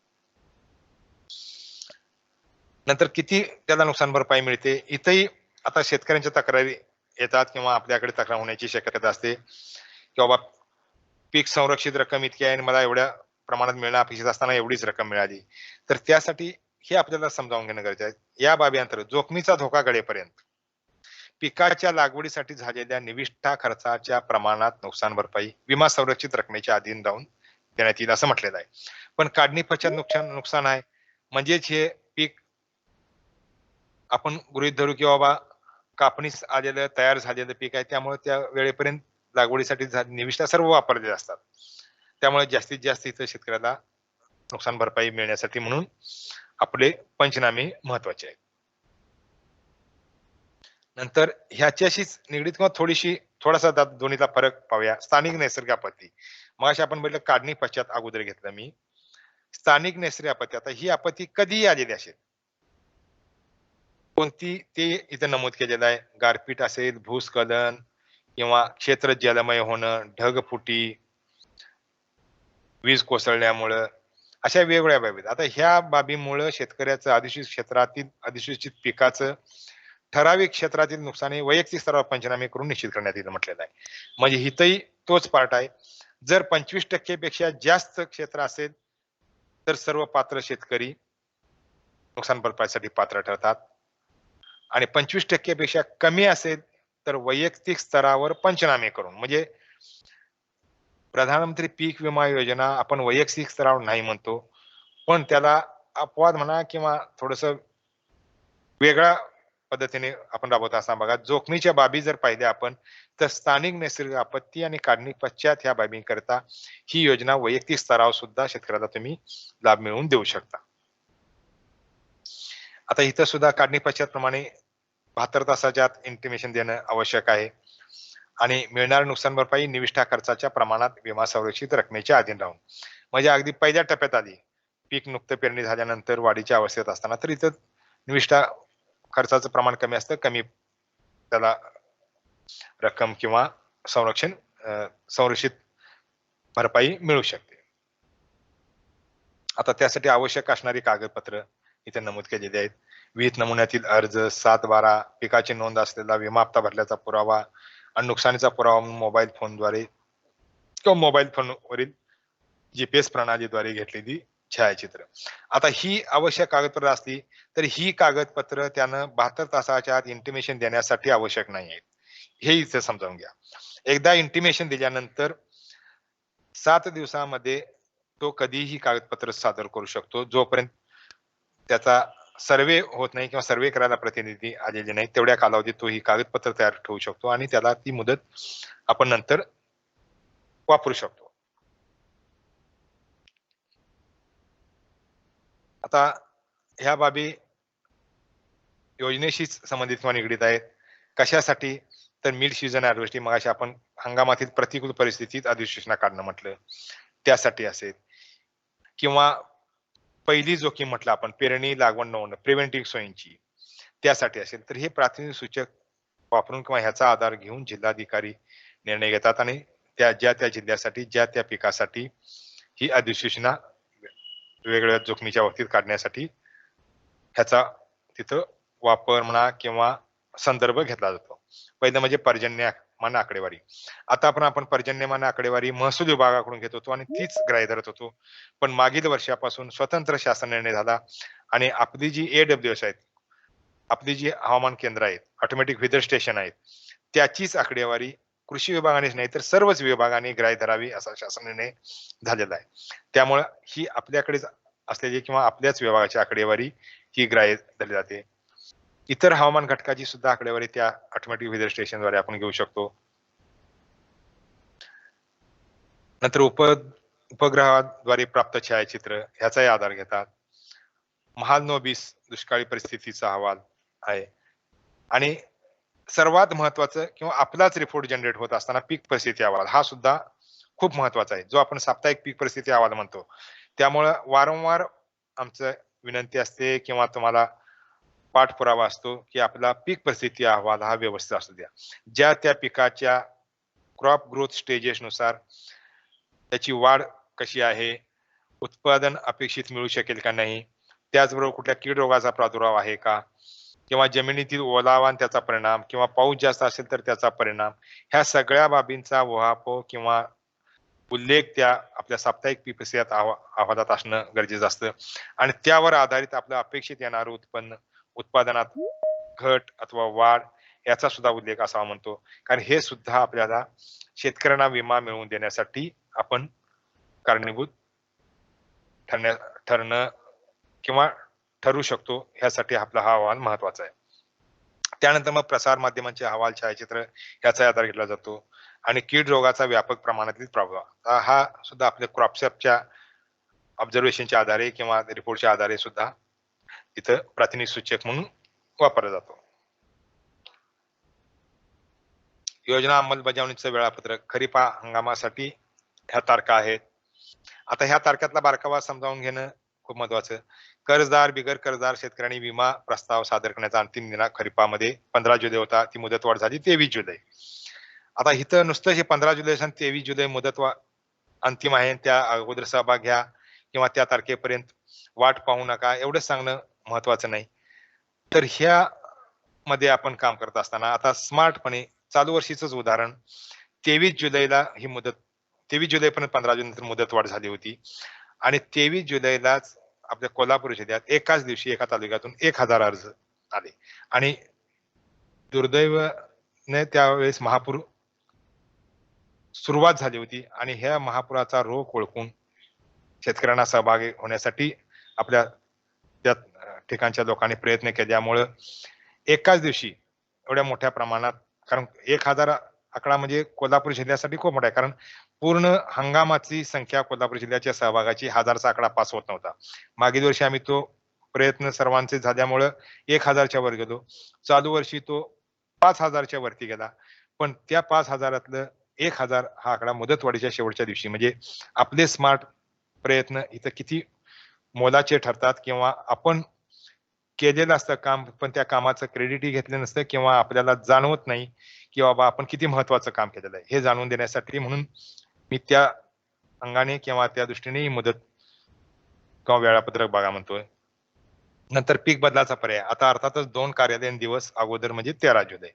Speaker 1: नंतर किती त्याला नुकसान भरपाई मिळते, इथंही आता शेतकऱ्यांच्या तक्रारी येतात किंवा आपल्याकडे तक्रार होण्याची शक्यता असते की बाबा पीक संरक्षित रक्कम इतकी आहे आणि मला एवढ्या प्रमाणात मिळणं अपेक्षित असताना एवढीच रक्कम मिळाली. तर त्यासाठी हे आपल्याला समजावून घेणं गरजेचं आहे. या बाबी अंतर्गत जोखमीचा धोका गळेपर्यंत पिकाच्या लागवडीसाठी झालेल्या निविष्ठा खर्चाच्या प्रमाणात नुकसान भरपाई विमा संरक्षित रकमेच्या अधीन राहून देण्यात येईल असं म्हटलेलं आहे. पण काढणी पश्चात नुकसान आहे म्हणजेच हे पीक आपण गृहीत धरू की बाबा कापणीस आलेलं तयार झालेलं पीक आहे, त्यामुळे त्या वेळेपर्यंत लागवडीसाठी निविष्ठा सर्व वापरलेले असतात. त्यामुळे जास्तीत जास्त इथं शेतकऱ्याला नुकसान भरपाई मिळण्यासाठी म्हणून आपले पंचनामे महत्वाचे आहेत. नंतर ह्याच्याशीच निगडीत किंवा थोडासा दोन्हीतला फरक पाहूया. स्थानिक नैसर्गिक आपत्ती. मगाशी आपण म्हटलं काढणी पश्चात अगोदर घेतलं मी. स्थानिक नैसर्गिक आपत्ती. आता ही आपत्ती कधीही आलेली असेल. कोणती ते इथं नमूद केलेलं आहे. गारपीट असेल, भूस्खलन किंवा क्षेत्र जलमय होणं, ढगफुटी, वीज कोसळल्यामुळं अशा वेगवेगळ्या बाबी आहेत. आता ह्या बाबीमुळं शेतकऱ्याचं अधिसूचित पिकाचं ठराविक क्षेत्रातील नुकसान हे वैयक्तिक स्तरावर पंचनामे करून निश्चित करण्यात येतं म्हटलेलं आहे. म्हणजे इथंही तोच पार्ट आहे. जर 25% पेक्षा जास्त क्षेत्र असेल, तर सर्व पात्र शेतकरी नुकसान भरपाईसाठी पात्र ठरतात आणि 25% पेक्षा कमी असेल, तर वैयक्तिक स्तरावर पंचनामे करून म्हणजे प्रधानमंत्री पीक विमा योजना आपण वैयक्तिक स्तरावर नाही म्हणतो, पण त्याला अपवाद म्हणा किंवा थोडंसं वेगळ्या पद्धतीने आपण राबवत असताना बघा, जोखमीच्या बाबी जर पाहिल्या आपण, तर स्थानिक नैसर्गिक आपत्ती आणि काढणी पश्चात ह्या बाबींकरिता ही योजना वैयक्तिक स्तरावर सुद्धा शेतकऱ्याला तुम्ही लाभ मिळवून देऊ शकता. आता इथं सुद्धा काढणी पश्चात प्रमाणे 72 तासाच्या आत इंटिमेशन देणं आवश्यक आहे आणि मिळणारी नुकसान भरपाई निविष्ठा खर्चाच्या प्रमाणात विमा संरक्षित रकमेच्या अधीन राहून. म्हणजे अगदी पहिल्या टप्प्यात आली, पीक नुकतं पेरणी झाल्यानंतर वाढीच्या अवस्थेत असताना, तर इथं निविष्ठा खर्चाचं प्रमाण कमी असतं. कमी त्याला रक्कम किंवा संरक्षण संरक्षित भरपाई मिळू शकते. आता त्यासाठी आवश्यक असणारी कागदपत्र इथे नमूद केलेली आहेत. विहित नमुन्यातील अर्ज, 7/12, पिकाची नोंद असलेला विमा हप्ता भरल्याचा पुरावा आणि नुकसानीचा पुरावा म्हणून मोबाईल फोनद्वारे किंवा मोबाईल फोनवरील जीपीएस प्रणालीद्वारे घेतलेली छायाचित्र. आता ही आवश्यक कागदपत्र असली, तर ही कागदपत्र त्यानं 72 तासाच्या आत इंटिमेशन देण्यासाठी आवश्यक नाही आहेत. हे इथे समजावून घ्या. एकदा इंटिमेशन दिल्यानंतर 7 दिवसामध्ये तो कधीही कागदपत्र सादर करू शकतो. जोपर्यंत त्याचा सर्व्हे होत नाही किंवा सर्व्हे करायला प्रतिनिधी आलेले नाही, तेवढ्या कालावधीत तो ही कागदपत्र तयार ठेवू शकतो आणि त्याला ती मुदत आपण नंतर वापरू शकतो. आता ह्या बाबी योजनेशीच संबंधित किंवा निगडीत आहेत. कशासाठी? तर मिड सीझन हार्वेस्टिंग मगाशी आपण हंगामातील प्रतिकूल परिस्थितीत अधिसूचना काढणं म्हटलं, त्यासाठी असेल किंवा पहिली जोखीम म्हटलं आपण पेरणी, लागवड न होणं, प्रिव्हेंटिव्ह सोयींची त्यासाठी असेल. तर हे प्रातिनिधिक सूचक वापरून किंवा ह्याचा आधार घेऊन जिल्हाधिकारी निर्णय घेतात आणि त्या जिल्ह्यासाठी, त्या पिकासाठी ही अधिसूचना वेगवेगळ्या जोखमीच्या बाबतीत काढण्यासाठी ह्याचा तिथं वापर म्हणा किंवा संदर्भ घेतला जातो. पहिलं म्हणजे पर्जन्यमान आकडेवारी. आता आपण पर्जन्यमान आकडेवारी महसूल विभागाकडून घेत होतो आणि तीच ग्राह्य धरत होतो. पण मागील वर्षापासून स्वतंत्र शासन निर्णय झाला आणि आपली जी एडब्ल्यूएस आहेत, आपली जी हवामान केंद्र आहेत, ऑटोमॅटिक वेदर स्टेशन आहेत, त्याचीच आकडेवारी कृषी विभागानेच नाही तर सर्वच विभागाने ग्राह्य धरावी असा शासन निर्णय झालेला आहे. त्यामुळे ही आपल्याकडेच असलेली किंवा आपल्याच विभागाची आकडेवारी ही ग्राह्य धरली जाते. इतर हवामान घटकाची सुद्धा आकडेवारी त्या ऑटोमॅटिक वेदर स्टेशनद्वारे आपण घेऊ शकतो. नंतर उपग्रहाद्वारे प्राप्त छायाचित्र ह्याचाही आधार घेतात. महालनोबिस दुष्काळी परिस्थितीचा अहवाल आहे आणि सर्वात महत्वाचं किंवा आपलाच रिपोर्ट जनरेट होत असताना पीक परिस्थिती अहवाल हा सुद्धा खूप महत्वाचा आहे, जो आपण साप्ताहिक पीक परिस्थिती अहवाल म्हणतो. त्यामुळं वारंवार आमचं विनंती असते किंवा तुम्हाला पाठपुरावा असतो, की आपला पीक परिस्थिती अहवाल हा व्यवस्थित असू द्या. त्या पिकाच्या क्रॉप ग्रोथ स्टेजेस नुसार त्याची वाढ कशी आहे, उत्पादन अपेक्षित मिळू शकेल का नाही, त्याचबरोबर कुठल्या कीड रोगाचा प्रादुर्भाव आहे का, किंवा जमिनीतील ओलावा आणि त्याचा परिणाम किंवा पाऊस जास्त असेल तर त्याचा परिणाम, ह्या सगळ्या बाबींचा उहापोह किंवा उल्लेख त्या आपल्या साप्ताहिक पीक परिस्थिती अहवालात असणं गरजेचं असतं आणि त्यावर आधारित आपलं अपेक्षित येणारं उत्पादनात घट अथवा वाढ याचा सुद्धा उल्लेख असावा म्हणतो. कारण हे सुद्धा आपल्याला शेतकऱ्यांना विमा मिळवून देण्यासाठी आपण कारणीभूत ठरणं किंवा ठरू शकतो. ह्यासाठी आपला हा अहवाल महत्वाचा आहे. त्यानंतर मग प्रसार माध्यमांचे अहवाल, छायाचित्र याचा आधार घेतला जातो आणि कीड रोगाचा व्यापक प्रमाणातील प्रभाव हा सुद्धा आपल्या क्रॉपसॅपच्या ऑब्झर्वेशनच्या आधारे किंवा रिपोर्टच्या आधारे सुद्धा इथं प्रातिनिधिक सूचक म्हणून वापरला जातो. योजना अंमलबजावणीचं वेळापत्रक खरीप हंगामासाठी ह्या तारखा आहेत. आता ह्या तारखातला बारकावा समजावून घेणं खूप महत्वाचं. कर्जदार, बिगर कर्जदार शेतकऱ्यांनी विमा प्रस्ताव सादर करण्याचा अंतिम दिनांक खरीपामध्ये 15 जुलै होता. ती मुदतवाढ झाली 23 जुलै. आता इथं नुसतं हे 15 जुलै आणि 23 जुलै अंतिम आहे. त्या अगोदर सहभाग घ्या किंवा त्या तारखेपर्यंत वाट पाहू नका एवढंच सांगणं महत्वाचं नाही. तर ह्या मध्ये आपण काम करत असताना आता स्मार्टपणे चालू वर्षीचंच उदाहरण 23 जुलैला ही मुदत 23 जुलैपर्यंत 15 जुलैनंतर मुदतवाढ झाली होती आणि 23 जुलैलाच आपल्या कोल्हापूर जिल्ह्यात एकाच दिवशी एका तालुक्यातून 1000 अर्ज आले आणि दुर्दैवाने त्यावेळेस महापूर सुरुवात झाली होती आणि ह्या महापुराचा रोख ओळखून शेतकऱ्यांना सहभागी होण्यासाठी आपल्या त्या ठिकाणच्या लोकांनी प्रयत्न केल्यामुळं एकाच दिवशी एवढ्या मोठ्या प्रमाणात, कारण 1000 आकडा म्हणजे कोल्हापूर जिल्ह्यासाठी खूप मोठा आहे, कारण पूर्ण हंगामाची संख्या कोल्हापूर जिल्ह्याच्या सहभागाची 1000चा आकडा पास होत नव्हता. मागील वर्षी आम्ही तो प्रयत्न सर्वांचे झाल्यामुळं 1000च्या वर गेलो. चालू वर्षी तो 5000च्या वरती गेला. पण त्या 5000तलं 1000 हा आकडा मुदतवाढीच्या शेवटच्या दिवशी, म्हणजे आपले स्मार्ट प्रयत्न इथं किती मोलाचे ठरतात किंवा आपण केलेलं असतं काम पण त्या कामाचं क्रेडिटही घेतलं नसतं किंवा आपल्याला जाणवत नाही की बाबा आपण किती महत्वाचं काम केलेलं आहे हे जाणून देण्यासाठी म्हणून मी त्या अंगाने किंवा त्या दृष्टीने ही मुदत किंवा वेळापत्रक बघा म्हणतोय. नंतर पीक बदलाचा पर्याय आता अर्थातच 2 कार्यालयीन दिवस अगोदर म्हणजे 13 जुलै,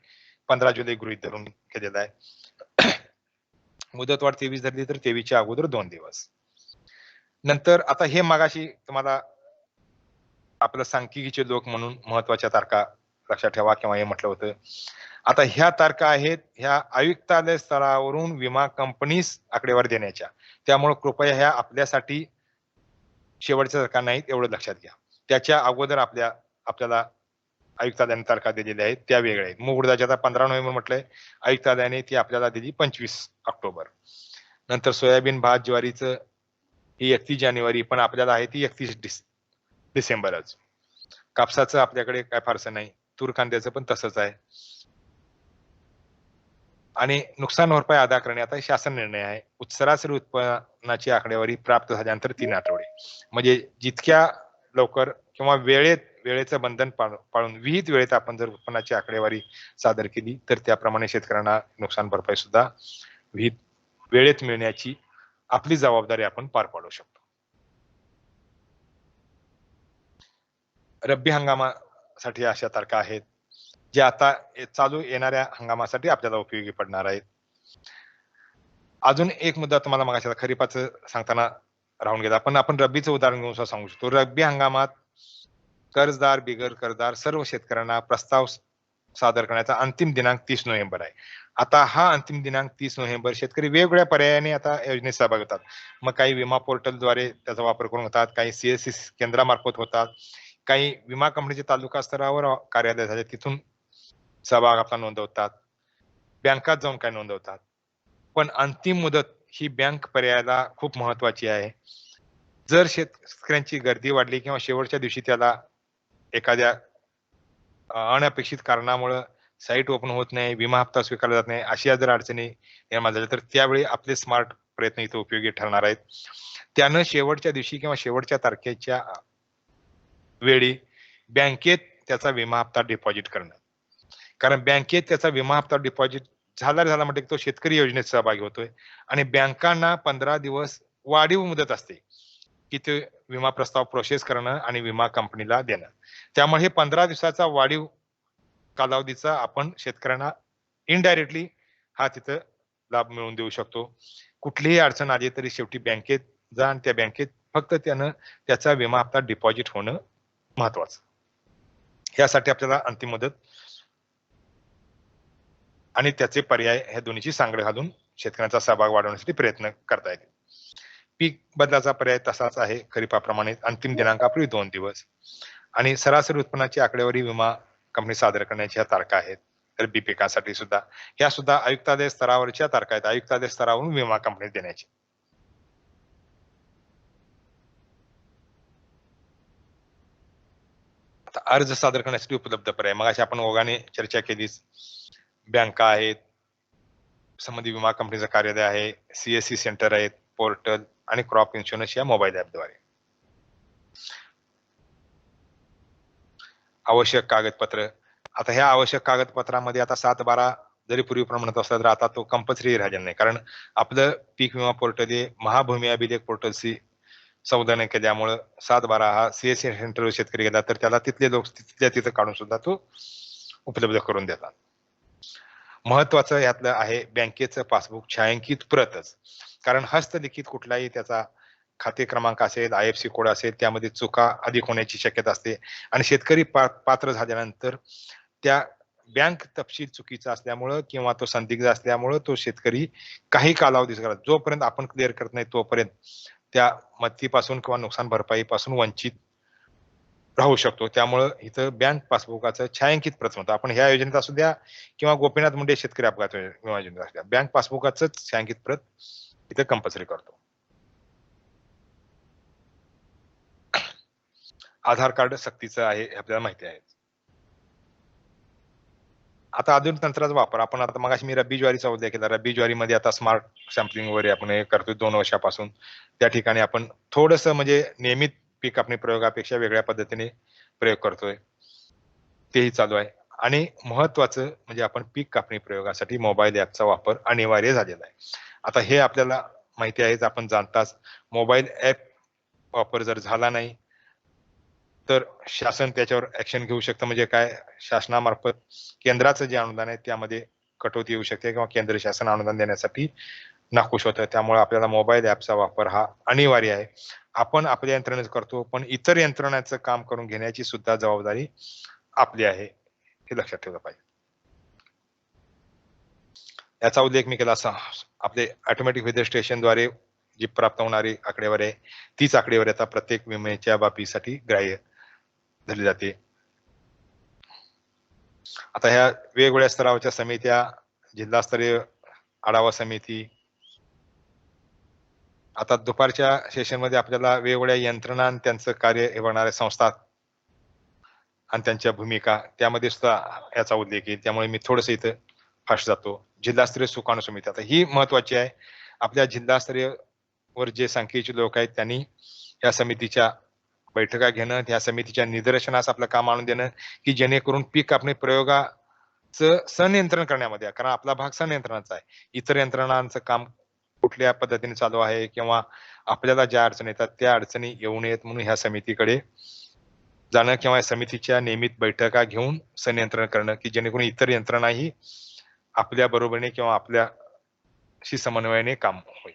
Speaker 1: 15 जुलै गृहीत धरून केलेला आहे. मुदतवाढ 23 धरली तर 23च्या अगोदर 2 दिवस. नंतर आता हे मगाशी तुम्हाला आपलं सांख्यिकीचे लोक म्हणून महत्वाच्या तारखा लक्षात ठेवा किंवा हे म्हटलं होतं. आता ह्या तारखा आहेत ह्या आयुक्तालय स्तरावरून विमा कंपनीस आकडेवारी देण्याच्या. त्यामुळे कृपया ह्या आपल्यासाठी शेवटच्या तारखा नाहीत एवढं लक्षात घ्या. त्याच्या अगोदर आपल्याला आयुक्तालयाने तारखा दिलेल्या आहेत त्या वेगळ्या आहेत. मूग उडदाची आता 15 नोव्हेंबर म्हटलंय, आयुक्तालयाने ती आपल्याला दिली 25 ऑक्टोबर. नंतर सोयाबीन, भात, ज्वारीचं ही 31 जानेवारी पण आपल्याला आहे ती 31 डिसेंबरच. कापसाचं आपल्याकडे काय फारसं नाही. तूर कांद्याचं पण तसंच आहे. आणि नुकसान भरपाई अदा करणे आता शासन निर्णय आहे. सरासरी उत्पन्नाची आकडेवारी प्राप्त झाल्यानंतर 3 आठवडे. म्हणजे जितक्या लवकर किंवा वेळेचं बंधन पाळून विहित वेळेत आपण जर उत्पन्नाची आकडेवारी सादर केली तर त्याप्रमाणे शेतकऱ्यांना नुकसान भरपाई सुद्धा विहित वेळेत मिळण्याची आपली जबाबदारी आपण पार पाडू शकतो. रब्बी हंगामासाठी अशा तारखा आहेत जे आता चालू येणाऱ्या हंगामासाठी आपल्याला उपयोगी पडणार आहेत. अजून एक मुद्दा तुम्हाला मगाशी खरीपाचं सांगताना राहून गेला, पण आपण रब्बीचं उदाहरण घेऊन सांगू शकतो. रब्बी हंगामात कर्जदार, बिगर कर्जदार सर्व शेतकऱ्यांना प्रस्ताव सादर करण्याचा अंतिम दिनांक 30 नोव्हेंबर आहे. आता हा अंतिम दिनांक 30 नोव्हेंबर शेतकरी वेगवेगळ्या पर्यायाने आता योजनेत सहभागी होतात. मग काही विमा पोर्टलद्वारे त्याचा वापर करून होतात, काही सीएससी केंद्रामार्फत होतात, काही विमा कंपनीचे तालुका स्तरावर कार्यालय झाले तिथून सहभाग आपला नोंदवतात, बँकात जाऊन काय नोंदवतात. पण अंतिम मुदत ही बँक पर्यायाला खूप महत्वाची आहे. जर शेतकऱ्यांची गर्दी वाढली किंवा शेवटच्या दिवशी त्याला एखाद्या अनपेक्षित कारणामुळं साईट ओपन होत नाही, विमा हप्ता स्वीकारला जात नाही, अशा जर अडचणी निर्माण झाल्या तर त्यावेळी आपले स्मार्ट प्रयत्न इथे उपयोगी ठरणार आहेत. त्यानं शेवटच्या दिवशी किंवा शेवटच्या तारखेच्या वेळी बँकेत त्याचा विमा हप्ता डिपॉझिट करणं. कारण बँकेत त्याचा विमा हप्ता डिपॉझिट झाला म्हणजे तो शेतकरी योजनेत सहभागी होतोय आणि बँकांना 15 दिवस वाढीव मुदत असते की ते विमा प्रस्ताव प्रोसेस करणं आणि विमा कंपनीला देणं. त्यामुळे हे 15 दिवसाचा वाढीव कालावधीचा आपण शेतकऱ्यांना इनडायरेक्टली हा तिथं लाभ मिळवून देऊ शकतो. कुठलीही अडचण आली तरी शेवटी बँकेत जा आणि त्या बँकेत फक्त त्यानं त्याचा विमा हप्ता डिपॉझिट होणं महत्वाचं. यासाठी आपल्याला अंतिम मुदत आणि त्याचे पर्याय ह्या दोन्हीची सांगड घालून शेतकऱ्यांचा सहभाग वाढवण्यासाठी प्रयत्न करता येतील. पीक बदलाचा पर्याय तसाच आहे खरीपाप्रमाणे अंतिम दिनांकापूर्वी 2 दिवस आणि सरासरी उत्पन्नाची आकडेवारी विमा कंपनी सादर करण्याच्या तारखा आहेत. रब्बी पिकासाठी सुद्धा ह्या सुद्धा आयुक्तालय स्तरावरच्या तारखा आहेत. आयुक्तालय स्तरावरून विमा कंपनी देण्याची. आता अर्ज सादर करण्यासाठी उपलब्ध पर्याय मगाशी आपण ओघाने चर्चा केलीच. बँका आहेत, संबंधी विमा कंपनीचं कार्यालय आहे, CSC सेंटर आहेत, पोर्टल आणि क्रॉप इन्शुरन्स या मोबाईल ॲपद्वारे. आवश्यक कागदपत्र. आता ह्या आवश्यक कागदपत्रामध्ये आता 7/12 जरी पूर्वीप्रमाणे म्हणत असला तर आता तो कंपल्सरी राहिलेला नाही. कारण आपलं पीक विमा पोर्टल हे महाभूमी अभिलेख पोर्टलशी संलग्न केल्यामुळं 7/12 हा CSC सेंटरवर शेतकरी गेला तर त्याला तिथले लोक तिथल्या तिथं काढून सुद्धा तो उपलब्ध करून देतात. महत्वाचं यातलं आहे बँकेचं पासबुक छायांकित प्रतच. कारण हस्तलिखित कुठलाही त्याचा खाते क्रमांक असेल, IFSC कोड असेल, त्यामध्ये चुका अधिक होण्याची शक्यता असते आणि शेतकरी पात्र झाल्यानंतर त्या बँक तपशील चुकीचा असल्यामुळं किंवा तो संदिग्ध असल्यामुळं तो शेतकरी काही कालावधीसाठी जोपर्यंत आपण क्लिअर करत नाही तोपर्यंत त्या मदतीपासून किंवा नुकसान भरपाईपासून वंचित राहू शकतो. त्यामुळं इथं बँक पासबुकाचं छायांकित प्रत म्हणतो. आपण ह्या योजनेत असू द्या किंवा गोपीनाथ मुंडे शेतकरी अपघात विमा योजनेत असू द्या, बँक पासबुकाचंच छायांकित प्रत इथं कंपल्सरी करतो. आधार कार्ड सक्तीचं आहे हे आपल्याला माहिती आहे. आता आधुनिक तंत्राचा वापर आपण आता मगाशी मी रब्बी ज्वारीचा उल्लेख केला. रब्बी ज्वारीमध्ये आता स्मार्ट सॅम्पलिंग वगैरे आपण हे करतोय 2 वर्षापासून. त्या ठिकाणी आपण थोडंसं म्हणजे नियमित पीक कापणी प्रयोगापेक्षा वेगळ्या पद्धतीने प्रयोग करतोय. तेही चालू आहे आणि महत्त्वाचं म्हणजे आपण पीक कापणी प्रयोगासाठी मोबाईल ॲपचा वापर अनिवार्य झालेला आहे. आता हे आपल्याला माहिती आहेच, आपण जाणताच मोबाईल ॲप वापर जर झाला नाही, तर शासन त्याच्यावर ॲक्शन घेऊ शकतं. म्हणजे काय, शासनामार्फत केंद्राचं जे अनुदान आहे त्यामध्ये कटौती येऊ शकते किंवा केंद्र शासन अनुदान देण्यासाठी नाखुश होतं. त्यामुळे आपल्याला मोबाईल ॲपचा वापर हा अनिवार्य आहे. आपण आपल्या यंत्रणेत करतो, पण इतर यंत्रणांचं काम करून घेण्याची सुद्धा जबाबदारी आपली आहे. हे लक्षात ठेवलं पाहिजे. याचा उल्लेख मी केला असा आपले ऑटोमॅटिक वेदर स्टेशनद्वारे जी प्राप्त होणारी आकडेवारी आहे, तीच आकडेवारी आता प्रत्येक विम्याच्या बाबीसाठी ग्राह्य धरली जाते. आता ह्या वेगवेगळ्या स्तरावरच्या समित्या, जिल्हास्तरीय आढावा समिती, आता दुपारच्या सेशनमध्ये आपल्याला वेगवेगळ्या यंत्रणा आणि त्यांचं कार्य हे बघणाऱ्या संस्था आणि त्यांच्या भूमिका त्यामध्ये सुद्धा याचा उल्लेख येईल. त्यामुळे मी थोडंसं इथं फास्ट जातो. जिल्हास्तरीय सुकाणू समिती आता ही महत्वाची आहे. आपल्या जिल्हास्तरीय वर जे संख्येचे लोक आहेत त्यांनी या समितीच्या बैठका घेणं, त्या समितीच्या निदर्शनास आपलं काम आणून देणं, की जेणेकरून पीक कापणी प्रयोगाचं संनियंत्रण करण्यामध्ये, कारण आपला भाग संनियंत्रणाचा आहे. इतर यंत्रणांचं काम कुठल्या पद्धतीने चालू आहे किंवा आपल्याला ज्या अडचणी येतात त्या अडचणी येऊ नयेत म्हणून ह्या समितीकडे जाणं किंवा या समितीच्या नियमित बैठका घेऊन संनियंत्रण करणं, की जेणेकरून इतर यंत्रणाही आपल्या बरोबरीने किंवा आपल्याशी समन्वयाने काम होईल.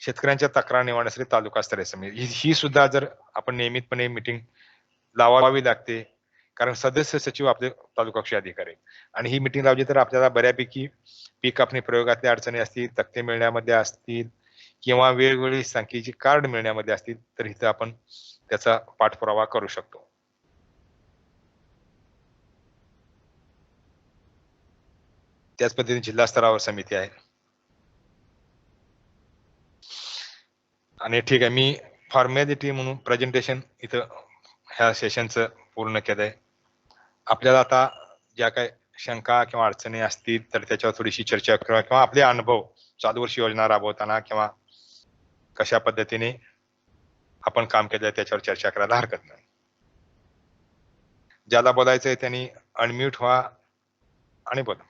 Speaker 1: शेतकऱ्यांच्या तक्रार निवारण्यासाठी तालुकास्तरीय समिती ही सुद्धा जर आपण नियमितपणे मीटिंग लावावी लागते. कारण सदस्य सचिव आपले तालुका कृषी अधिकारी आहेत आणि ही मीटिंग लावली तर आपल्याला बऱ्यापैकी पीक कापणी प्रयोगातल्या अडचणी असतील, तक्ते मिळण्यामध्ये असतील किंवा वेगवेगळी संख्येची कार्ड मिळण्यामध्ये असतील, तर इथं आपण त्याचा पाठपुरावा करू शकतो. त्याच पद्धतीने जिल्हा स्तरावर समिती आहे. आणि ठीक आहे, मी फॉर्मॅलिटी म्हणून प्रेझेंटेशन इथं ह्या सेशनचं पूर्ण केलंय. आपल्याला आता ज्या काही शंका किंवा अडचणी असतील तर त्याच्यावर थोडीशी चर्चा करूया किंवा आपले अनुभव चालू वर्षी योजना राबवताना किंवा कशा पद्धतीने आपण काम केलं त्याच्यावर चर्चा करायला हरकत नाही. ज्याला बोलायचंय त्यांनी अनम्यूट व्हा आणि बोला.